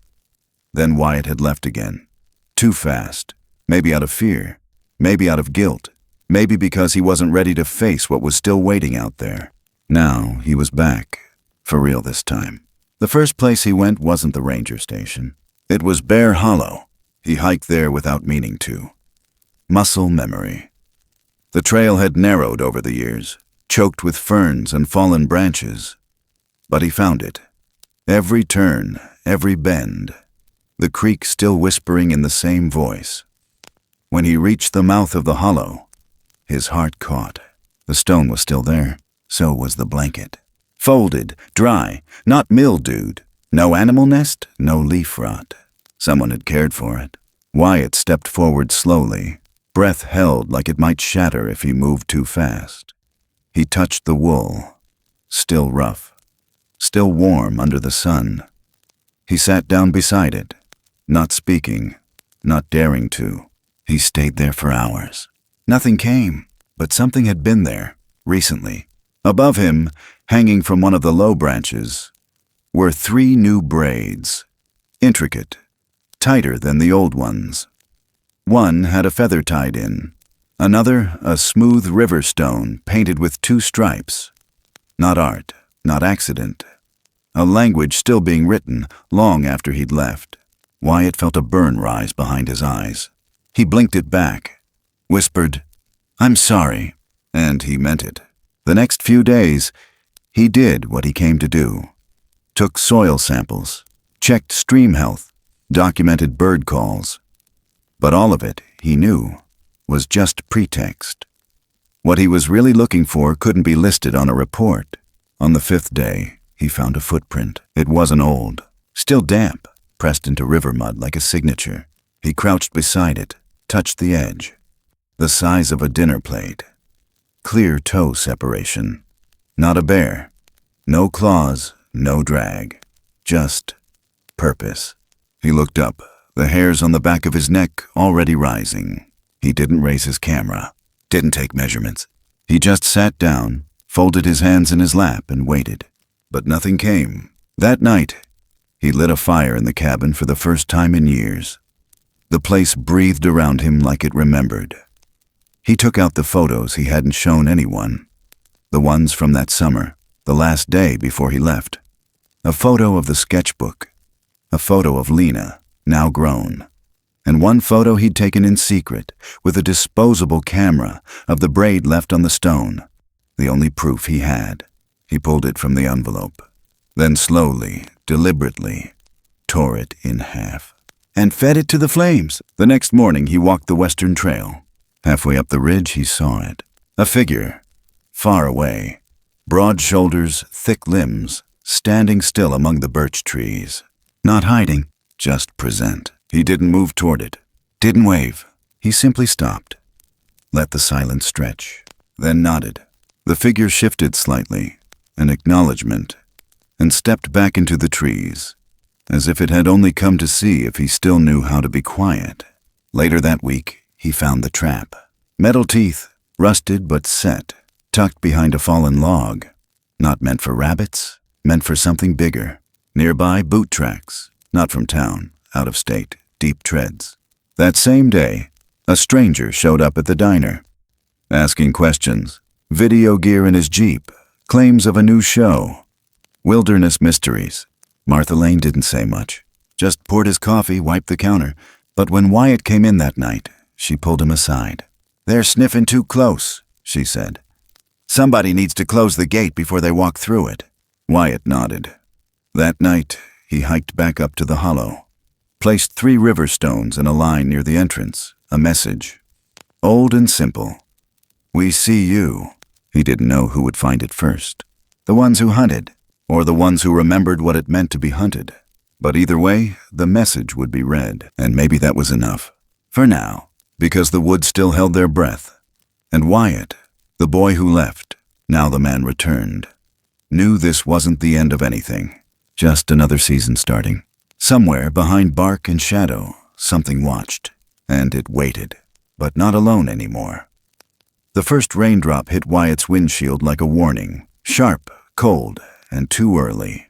Then Wyatt had left again. Too fast. Maybe out of fear. Maybe out of guilt. Maybe because he wasn't ready to face what was still waiting out there. Now he was back. For real this time. The first place he went wasn't the ranger station. It was Bear Hollow. He hiked there without meaning to. Muscle memory. The trail had narrowed over the years, choked with ferns and fallen branches. But he found it. Every turn, every bend. The creek still whispering in the same voice. When he reached the mouth of the hollow, his heart caught. The stone was still there. So was the blanket. Folded, dry, not mildewed. No animal nest, no leaf rot. Someone had cared for it. Wyatt stepped forward slowly, breath held like it might shatter if he moved too fast. He touched the wool, still rough, still warm under the sun. He sat down beside it, not speaking, not daring to. He stayed there for hours. Nothing came, but something had been there, recently. Above him, hanging from one of the low branches, were 3 new braids, intricate, tighter than the old ones. One had a feather tied in, another a smooth river stone painted with 2 stripes. Not art, not accident. A language still being written long after he'd left. Wyatt felt a burn rise behind his eyes. He blinked it back, whispered, "I'm sorry," and he meant it. The next few days, he did what he came to do. Took soil samples, checked stream health, documented bird calls. But all of it, he knew, was just pretext. What he was really looking for couldn't be listed on a report. On the 5th day, he found a footprint. It wasn't old, still damp, pressed into river mud like a signature. He crouched beside it, touched the edge. The size of a dinner plate. Clear toe separation. Not a bear. No claws, no drag. Just purpose. He looked up, the hairs on the back of his neck already rising. He didn't raise his camera, didn't take measurements. He just sat down, folded his hands in his lap, and waited. But nothing came. That night, he lit a fire in the cabin for the first time in years. The place breathed around him like it remembered. He took out the photos he hadn't shown anyone. The ones from that summer, the last day before he left. A photo of the sketchbook. A photo of Lena, now grown. And one photo he'd taken in secret, with a disposable camera, of the braid left on the stone. The only proof he had. He pulled it from the envelope. Then slowly, deliberately, tore it in half. And fed it to the flames. The next morning he walked the western trail. Halfway up the ridge he saw it. A figure, far away. Broad shoulders, thick limbs, standing still among the birch trees. Not hiding, just present. He didn't move toward it, didn't wave. He simply stopped, let the silence stretch, then nodded. The figure shifted slightly, an acknowledgement, and stepped back into the trees, as if it had only come to see if he still knew how to be quiet. Later that week, he found the trap. Metal teeth, rusted but set, tucked behind a fallen log. Not meant for rabbits, meant for something bigger. Nearby, boot tracks, not from town, out of state, deep treads. That same day, a stranger showed up at the diner, asking questions. Video gear in his Jeep, claims of a new show. Wilderness mysteries. Martha Lane didn't say much, just poured his coffee, wiped the counter. But when Wyatt came in that night, she pulled him aside. "They're sniffing too close," she said. "Somebody needs to close the gate before they walk through it." Wyatt nodded. That night, he hiked back up to the hollow, placed 3 river stones in a line near the entrance, a message. Old and simple. "We see you." He didn't know who would find it first. The ones who hunted, or the ones who remembered what it meant to be hunted. But either way, the message would be read, and maybe that was enough. For now, because the woods still held their breath. And Wyatt, the boy who left, now the man returned, knew this wasn't the end of anything, just another season starting. Somewhere behind bark and shadow, something watched, and it waited, but not alone anymore. The first raindrop hit Wyatt's windshield like a warning, sharp, cold, and too early.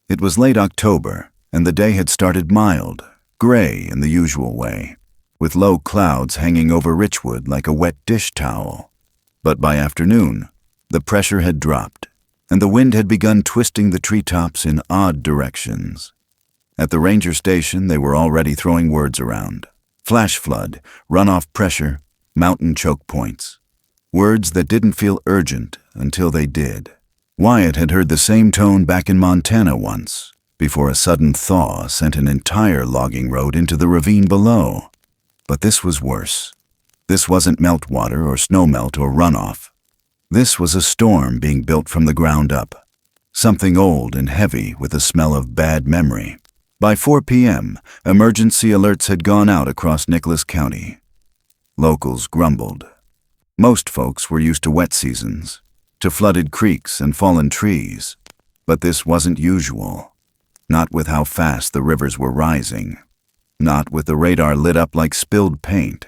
It was late October, and the day had started mild, gray in the usual way, with low clouds hanging over Richwood like a wet dish towel. But by afternoon, the pressure had dropped, and the wind had begun twisting the treetops in odd directions. At the ranger station, they were already throwing words around. Flash flood, runoff pressure, mountain choke points. Words that didn't feel urgent until they did. Wyatt had heard the same tone back in Montana once, before a sudden thaw sent an entire logging road into the ravine below. But this was worse. This wasn't meltwater or snowmelt or runoff. This was a storm being built from the ground up. Something old and heavy with a smell of bad memory. By 4 p.m., emergency alerts had gone out across Nicholas County. Locals grumbled. Most folks were used to wet seasons, to flooded creeks and fallen trees. But this wasn't usual. Not with how fast the rivers were rising. not with the radar lit up like spilled paint.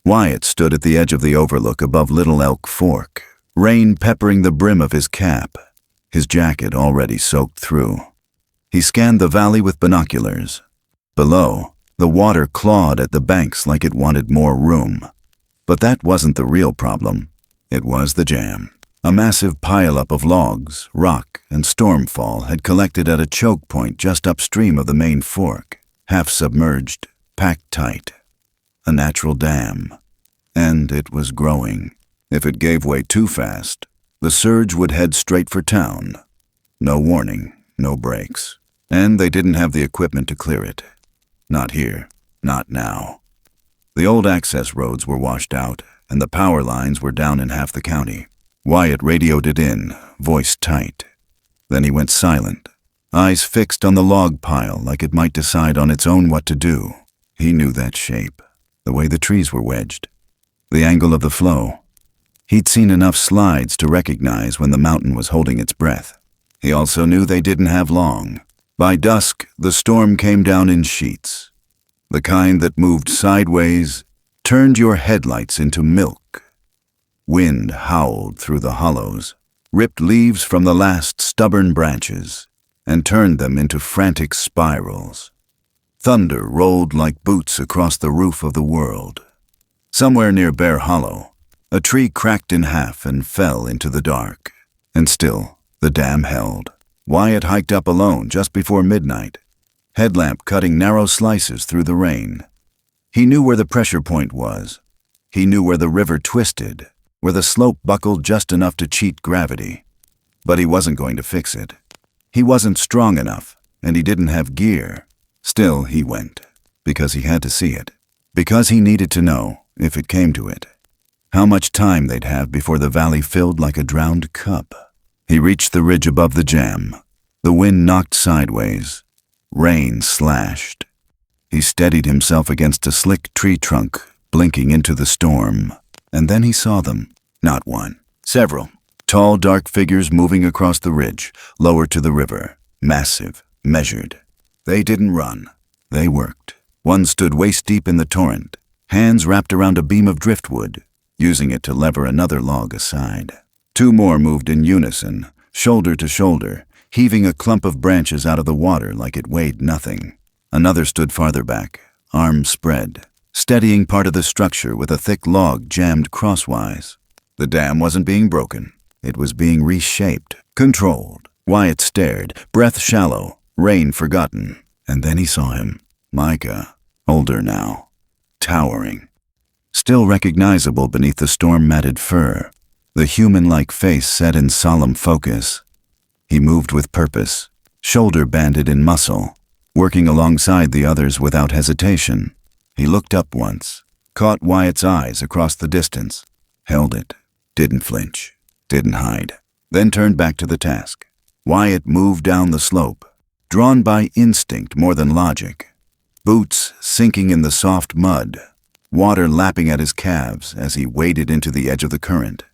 Wyatt stood at the edge of the overlook above Little Elk Fork, rain peppering the brim of his cap, his jacket already soaked through. He scanned the valley with binoculars. Below, the water clawed at the banks like it wanted more room. But that wasn't the real problem. It was the jam. A massive pileup of logs, rock, and stormfall had collected at a choke point just upstream of the main fork, half submerged, packed tight. A natural dam. And it was growing. If it gave way too fast, the surge would head straight for town. No warning, no brakes. And they didn't have the equipment to clear it. Not here, not now. The old access roads were washed out, and the power lines were down in half the county. Wyatt radioed it in, voice tight. Then he went silent, eyes fixed on the log pile like it might decide on its own what to do. He knew that shape, the way the trees were wedged, the angle of the flow. He'd seen enough slides to recognize when the mountain was holding its breath. He also knew they didn't have long. By dusk, the storm came down in sheets. The kind that moved sideways, turned your headlights into milk. Wind howled through the hollows, ripped leaves from the last stubborn branches, and turned them into frantic spirals. Thunder rolled like boots across the roof of the world. Somewhere near Bear Hollow, a tree cracked in half and fell into the dark. And still, the dam held. Wyatt hiked up alone just before midnight, headlamp cutting narrow slices through the rain. He knew where the pressure point was. He knew where the river twisted, where the slope buckled just enough to cheat gravity. But he wasn't going to fix it. He wasn't strong enough, and he didn't have gear. Still, he went, because he had to see it, because he needed to know, if it came to it, how much time they'd have before the valley filled like a drowned cup. He reached the ridge above the jam. The wind knocked sideways. Rain slashed. He steadied himself against a slick tree trunk, blinking into the storm. And then he saw them. Not one. Several. Tall, dark figures moving across the ridge, lower to the river. Massive. Measured. They didn't run. They worked. One stood waist-deep in the torrent, hands wrapped around a beam of driftwood, using it to lever another log aside. Two more moved in unison, shoulder to shoulder, heaving a clump of branches out of the water like it weighed nothing. Another stood farther back, arms spread, steadying part of the structure with a thick log jammed crosswise. The dam wasn't being broken. It was being reshaped, controlled. Wyatt stared, breath shallow, rain forgotten. And then he saw him. Micah, older now, towering. Still recognizable beneath the storm-matted fur, the human-like face set in solemn focus. He moved with purpose, shoulder banded in muscle, working alongside the others without hesitation. He looked up once, caught Wyatt's eyes across the distance, held it, didn't flinch, didn't hide, then turned back to the task. Wyatt moved down the slope, drawn by instinct more than logic, boots sinking in the soft mud, water lapping at his calves as he waded into the edge of the current.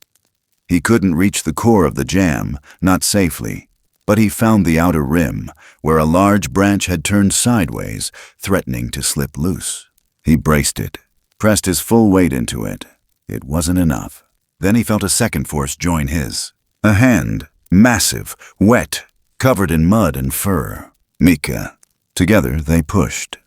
He couldn't reach the core of the jam, not safely, but he found the outer rim, where a large branch had turned sideways, threatening to slip loose. He braced it, pressed his full weight into it. It wasn't enough. Then he felt a second force join his. A hand, massive, wet, covered in mud and fur. Micah. Together they pushed.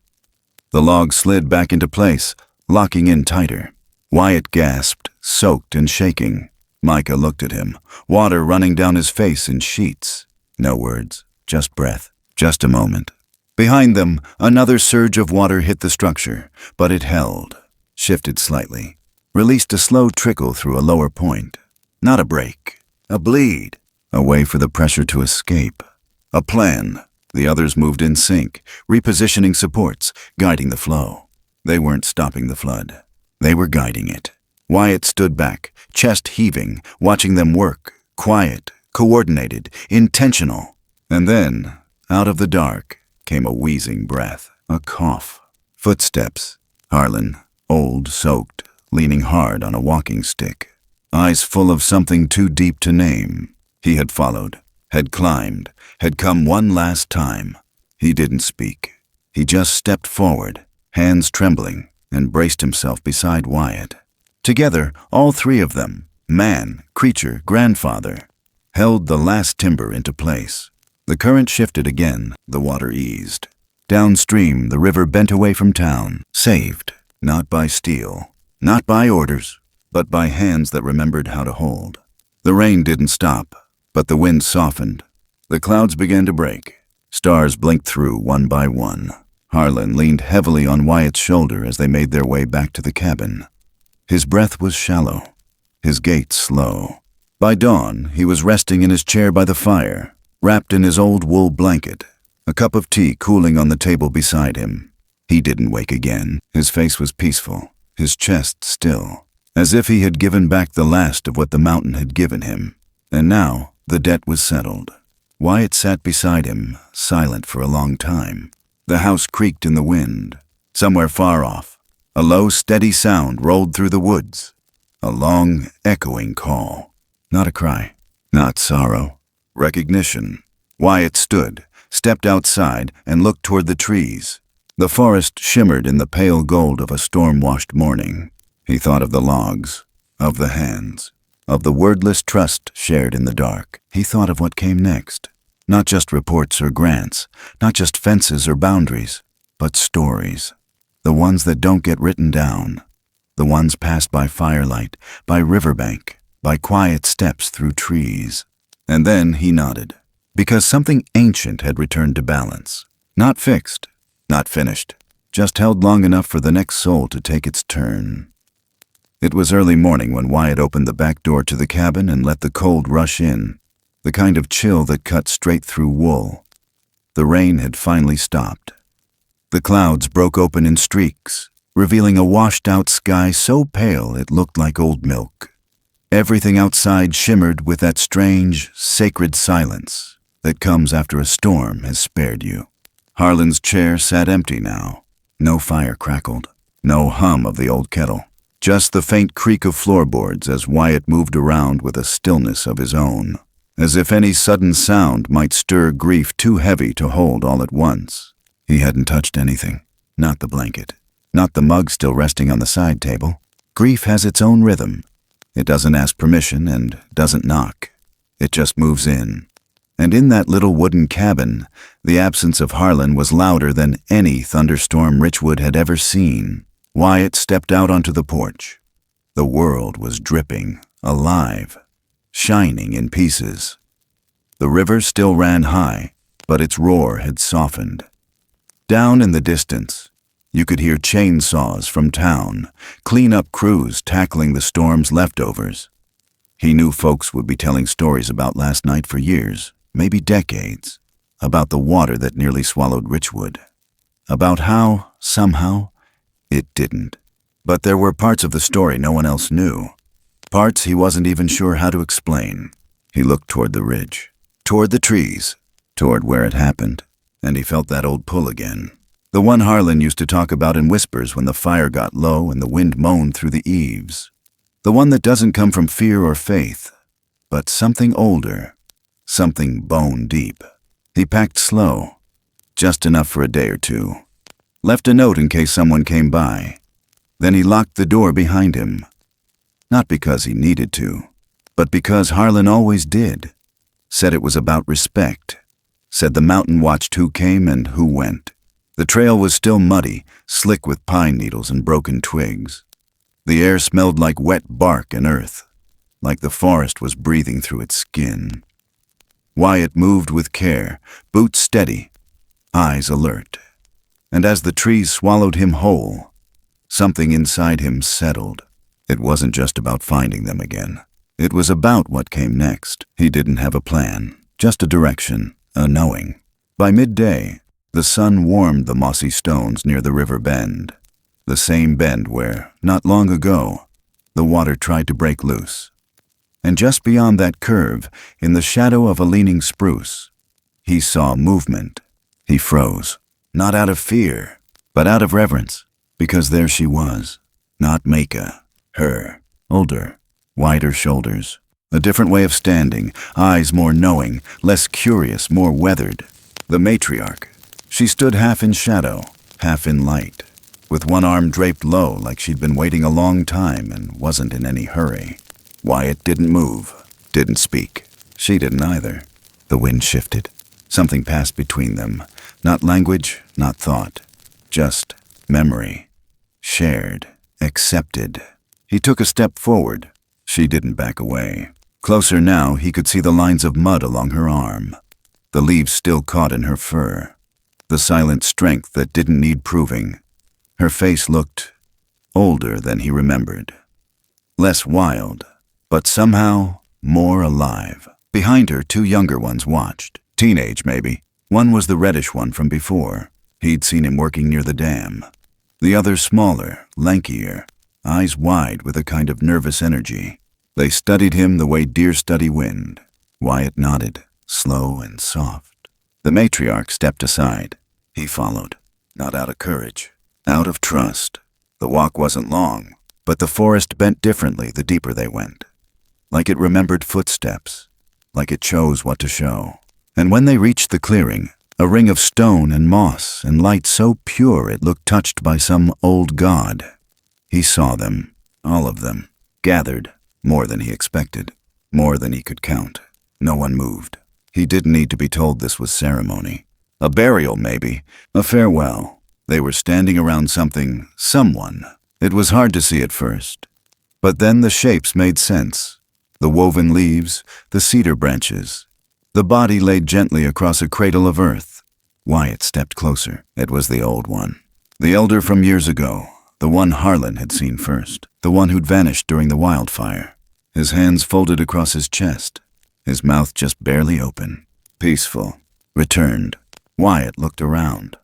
The log slid back into place, locking in tighter. Wyatt gasped, soaked and shaking. Micah looked at him, water running down his face in sheets. No words, just breath, just a moment. Behind them, another surge of water hit the structure, but it held, shifted slightly, released a slow trickle through a lower point. Not a break, a bleed, a way for the pressure to escape. A plan. The others moved in sync, repositioning supports, guiding the flow. They weren't stopping the flood. They were guiding it. Wyatt stood back, chest heaving, watching them work, quiet, coordinated, intentional. And then, out of the dark, came a wheezing breath, a cough. Footsteps. Harlan, old, soaked, leaning hard on a walking stick. Eyes full of something too deep to name. He had followed, had climbed, had come one last time. He didn't speak. He just stepped forward, hands trembling, and braced himself beside Wyatt. Together, all three of them, man, creature, grandfather, held the last timber into place. The current shifted again, the water eased. Downstream, the river bent away from town, saved, not by steel, not by orders, but by hands that remembered how to hold. The rain didn't stop, but the wind softened. The clouds began to break. Stars blinked through one by one. Harlan leaned heavily on Wyatt's shoulder as they made their way back to the cabin. His breath was shallow, his gait slow. By dawn, he was resting in his chair by the fire, wrapped in his old wool blanket, a cup of tea cooling on the table beside him. He didn't wake again. His face was peaceful, his chest still, as if he had given back the last of what the mountain had given him. And now, the debt was settled. Wyatt sat beside him, silent for a long time. The house creaked in the wind. Somewhere far off, a low, steady sound rolled through the woods. A long, echoing call. Not a cry, not sorrow. Recognition. Wyatt stood, stepped outside, and looked toward the trees. The forest shimmered in the pale gold of a storm-washed morning. He thought of the logs, of the hands, of the wordless trust shared in the dark. He thought of what came next. Not just reports or grants, not just fences or boundaries, but stories. The ones that don't get written down. The ones passed by firelight, by riverbank, by quiet steps through trees. And then he nodded, because something ancient had returned to balance. Not fixed, not finished, just held long enough for the next soul to take its turn. It was early morning when Wyatt opened the back door to the cabin and let the cold rush in, the kind of chill that cut straight through wool. The rain had finally stopped. The clouds broke open in streaks, revealing a washed-out sky so pale it looked like old milk. Everything outside shimmered with that strange, sacred silence that comes after a storm has spared you. Harlan's chair sat empty now. No fire crackled, no hum of the old kettle. Just the faint creak of floorboards as Wyatt moved around with a stillness of his own, as if any sudden sound might stir grief too heavy to hold all at once. He hadn't touched anything, not the blanket, not the mug still resting on the side table. Grief has its own rhythm. It doesn't ask permission and doesn't knock. It just moves in. And in that little wooden cabin, the absence of Harlan was louder than any thunderstorm Richwood had ever seen. Wyatt stepped out onto the porch. The world was dripping, alive, shining in pieces. The river still ran high, but its roar had softened. Down in the distance, you could hear chainsaws from town, clean-up crews tackling the storm's leftovers. He knew folks would be telling stories about last night for years, maybe decades, about the water that nearly swallowed Richwood, about how, somehow, it didn't. But there were parts of the story no one else knew, parts he wasn't even sure how to explain. He looked toward the ridge, toward the trees, toward where it happened, and he felt that old pull again. The one Harlan used to talk about in whispers when the fire got low and the wind moaned through the eaves. The one that doesn't come from fear or faith, but something older, something bone deep. He packed slow, just enough for a day or two. Left a note in case someone came by. Then he locked the door behind him. Not because he needed to, but because Harlan always did. Said it was about respect. Said the mountain watched who came and who went. The trail was still muddy, slick with pine needles and broken twigs. The air smelled like wet bark and earth, like the forest was breathing through its skin. Wyatt moved with care, boots steady, eyes alert. And as the trees swallowed him whole, something inside him settled. It wasn't just about finding them again. It was about what came next. He didn't have a plan, just a direction, a knowing. By midday, the sun warmed the mossy stones near the river bend, the same bend where, not long ago, the water tried to break loose. And just beyond that curve, in the shadow of a leaning spruce, he saw movement. He froze. Not out of fear, but out of reverence, because there she was, not Maka, her, older, wider shoulders, a different way of standing, eyes more knowing, less curious, more weathered. The matriarch. She stood half in shadow, half in light. with one arm draped low like she'd been waiting a long time and wasn't in any hurry. Wyatt didn't move, didn't speak. She didn't either. The wind shifted. Something passed between them. Not language, not thought. Just memory. Shared. Accepted. He took a step forward. She didn't back away. Closer now, he could see the lines of mud along her arm. The leaves still caught in her fur. The silent strength that didn't need proving. Her face looked older than he remembered. Less wild, but somehow more alive. Behind her, two younger ones watched. Teenage, maybe. One was the reddish one from before. He'd seen him working near the dam. The other smaller, lankier, eyes wide with a kind of nervous energy. They studied him the way deer study wind. Wyatt nodded, slow and soft. The matriarch stepped aside. He followed, not out of courage, out of trust. The walk wasn't long, but the forest bent differently the deeper they went. Like it remembered footsteps, like it chose what to show. And when they reached the clearing, a ring of stone and moss and light so pure it looked touched by some old god. He saw them, all of them, gathered, more than he expected, more than he could count. No one moved. He didn't need to be told this was ceremony. A burial, maybe, a farewell. They were standing around someone. It was hard to see at first. But then the shapes made sense. The woven leaves, the cedar branches. The body laid gently across a cradle of earth. Wyatt stepped closer. It was the old one. The elder from years ago, the one Harlan had seen first, the one who'd vanished during the wildfire. His hands folded across his chest, his mouth just barely open. Peaceful. Returned. Wyatt looked around.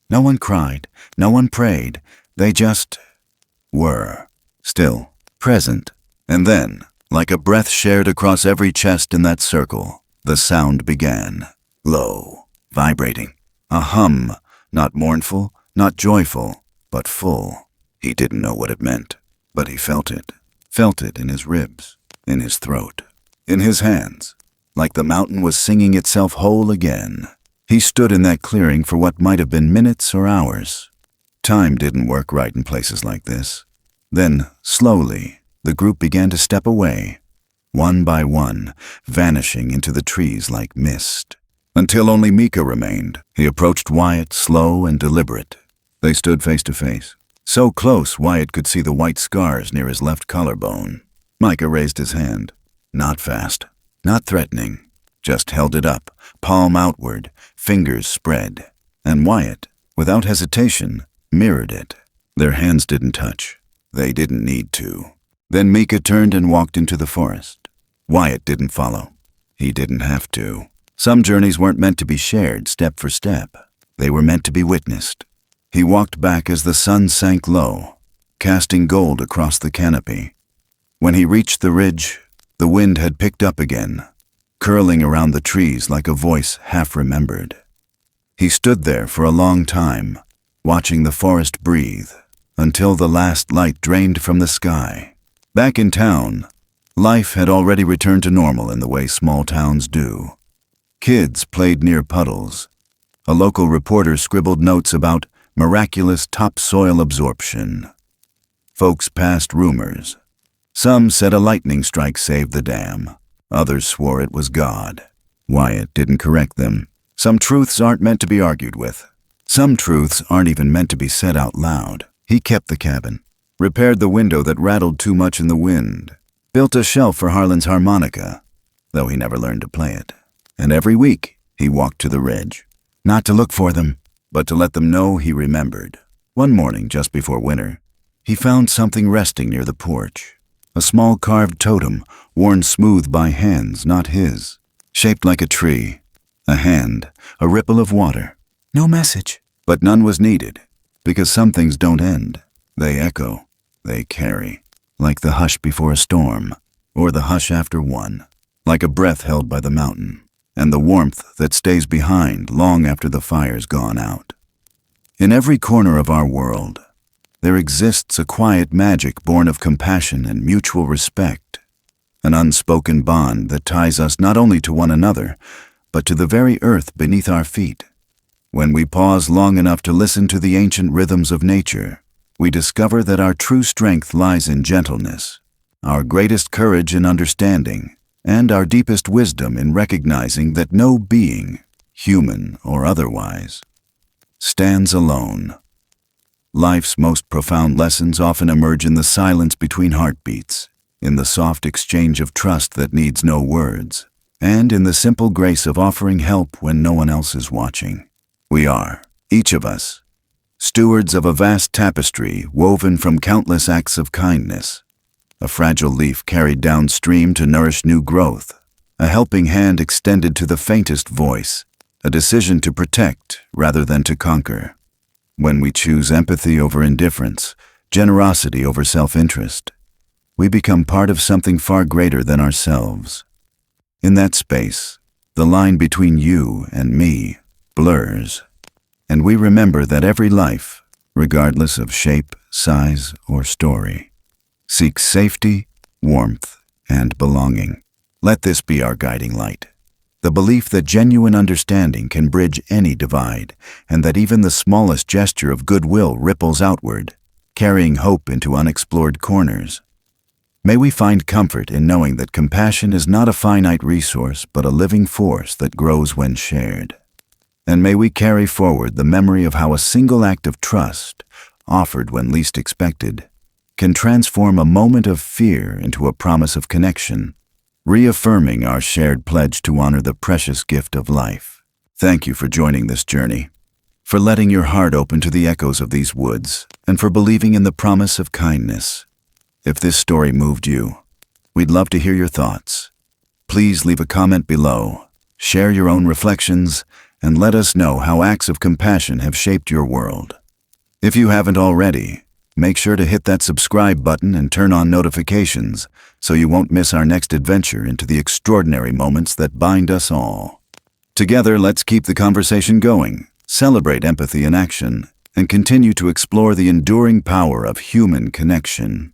No one cried, no one prayed. They just were. Still, present. And then, like a breath shared across every chest in that circle, the sound began. Low, vibrating. A hum, not mournful, not joyful, but full. He didn't know what it meant, but he felt it in his ribs, in his throat, in his hands, like the mountain was singing itself whole again. He stood in that clearing for what might have been minutes or hours. Time didn't work right in places like this. Then, slowly, the group began to step away, one by one, vanishing into the trees like mist, until only Micah remained. He approached Wyatt, slow and deliberate. They stood face to face. So close, Wyatt could see the white scars near his left collarbone. Micah raised his hand. Not fast, not threatening, just held it up, palm outward, fingers spread. And Wyatt, without hesitation, mirrored it. Their hands didn't touch. They didn't need to. Then Micah turned and walked into the forest. Wyatt didn't follow. He didn't have to. Some journeys weren't meant to be shared step for step. They were meant to be witnessed. He walked back as the sun sank low, casting gold across the canopy. When he reached the ridge, the wind had picked up again, curling around the trees like a voice half-remembered. He stood there for a long time, watching the forest breathe, until the last light drained from the sky. Back in town, life had already returned to normal in the way small towns do. Kids played near puddles. A local reporter scribbled notes about miraculous topsoil absorption. Folks passed rumors. Some said a lightning strike saved the dam. Others swore it was God. Wyatt didn't correct them. Some truths aren't meant to be argued with. Some truths aren't even meant to be said out loud. He kept the cabin, repaired the window that rattled too much in the wind, built a shelf for Harlan's harmonica, though he never learned to play it. And every week, he walked to the ridge, not to look for them, but to let them know he remembered. One morning, just before winter, he found something resting near the porch. A small carved totem, worn smooth by hands not his, shaped like a tree. A hand, a ripple of water. No message. But none was needed, because some things don't end. They echo, they carry, like the hush before a storm, or the hush after one, like a breath held by the mountain, and the warmth that stays behind long after the fire's gone out. In every corner of our world, there exists a quiet magic born of compassion and mutual respect, an unspoken bond that ties us not only to one another, but to the very earth beneath our feet. When we pause long enough to listen to the ancient rhythms of nature, we discover that our true strength lies in gentleness, our greatest courage in understanding, and our deepest wisdom in recognizing that no being, human or otherwise, stands alone. Life's most profound lessons often emerge in the silence between heartbeats, in the soft exchange of trust that needs no words, and in the simple grace of offering help when no one else is watching. We are, each of us, stewards of a vast tapestry woven from countless acts of kindness, a fragile leaf carried downstream to nourish new growth, a helping hand extended to the faintest voice, a decision to protect rather than to conquer. When we choose empathy over indifference, generosity over self-interest, we become part of something far greater than ourselves. In that space, the line between you and me blurs, and we remember that every life, regardless of shape, size, or story, seeks safety, warmth, and belonging. Let this be our guiding light. The belief that genuine understanding can bridge any divide, and that even the smallest gesture of goodwill ripples outward, carrying hope into unexplored corners. May we find comfort in knowing that compassion is not a finite resource, but a living force that grows when shared. And may we carry forward the memory of how a single act of trust, offered when least expected, can transform a moment of fear into a promise of connection, reaffirming our shared pledge to honor the precious gift of life. Thank you for joining this journey, for letting your heart open to the echoes of these woods, and for believing in the promise of kindness. If this story moved you, we'd love to hear your thoughts. Please leave a comment below, share your own reflections, and let us know how acts of compassion have shaped your world. If you haven't already, make sure to hit that subscribe button and turn on notifications so you won't miss our next adventure into the extraordinary moments that bind us all. Together, let's keep the conversation going, celebrate empathy in action, and continue to explore the enduring power of human connection.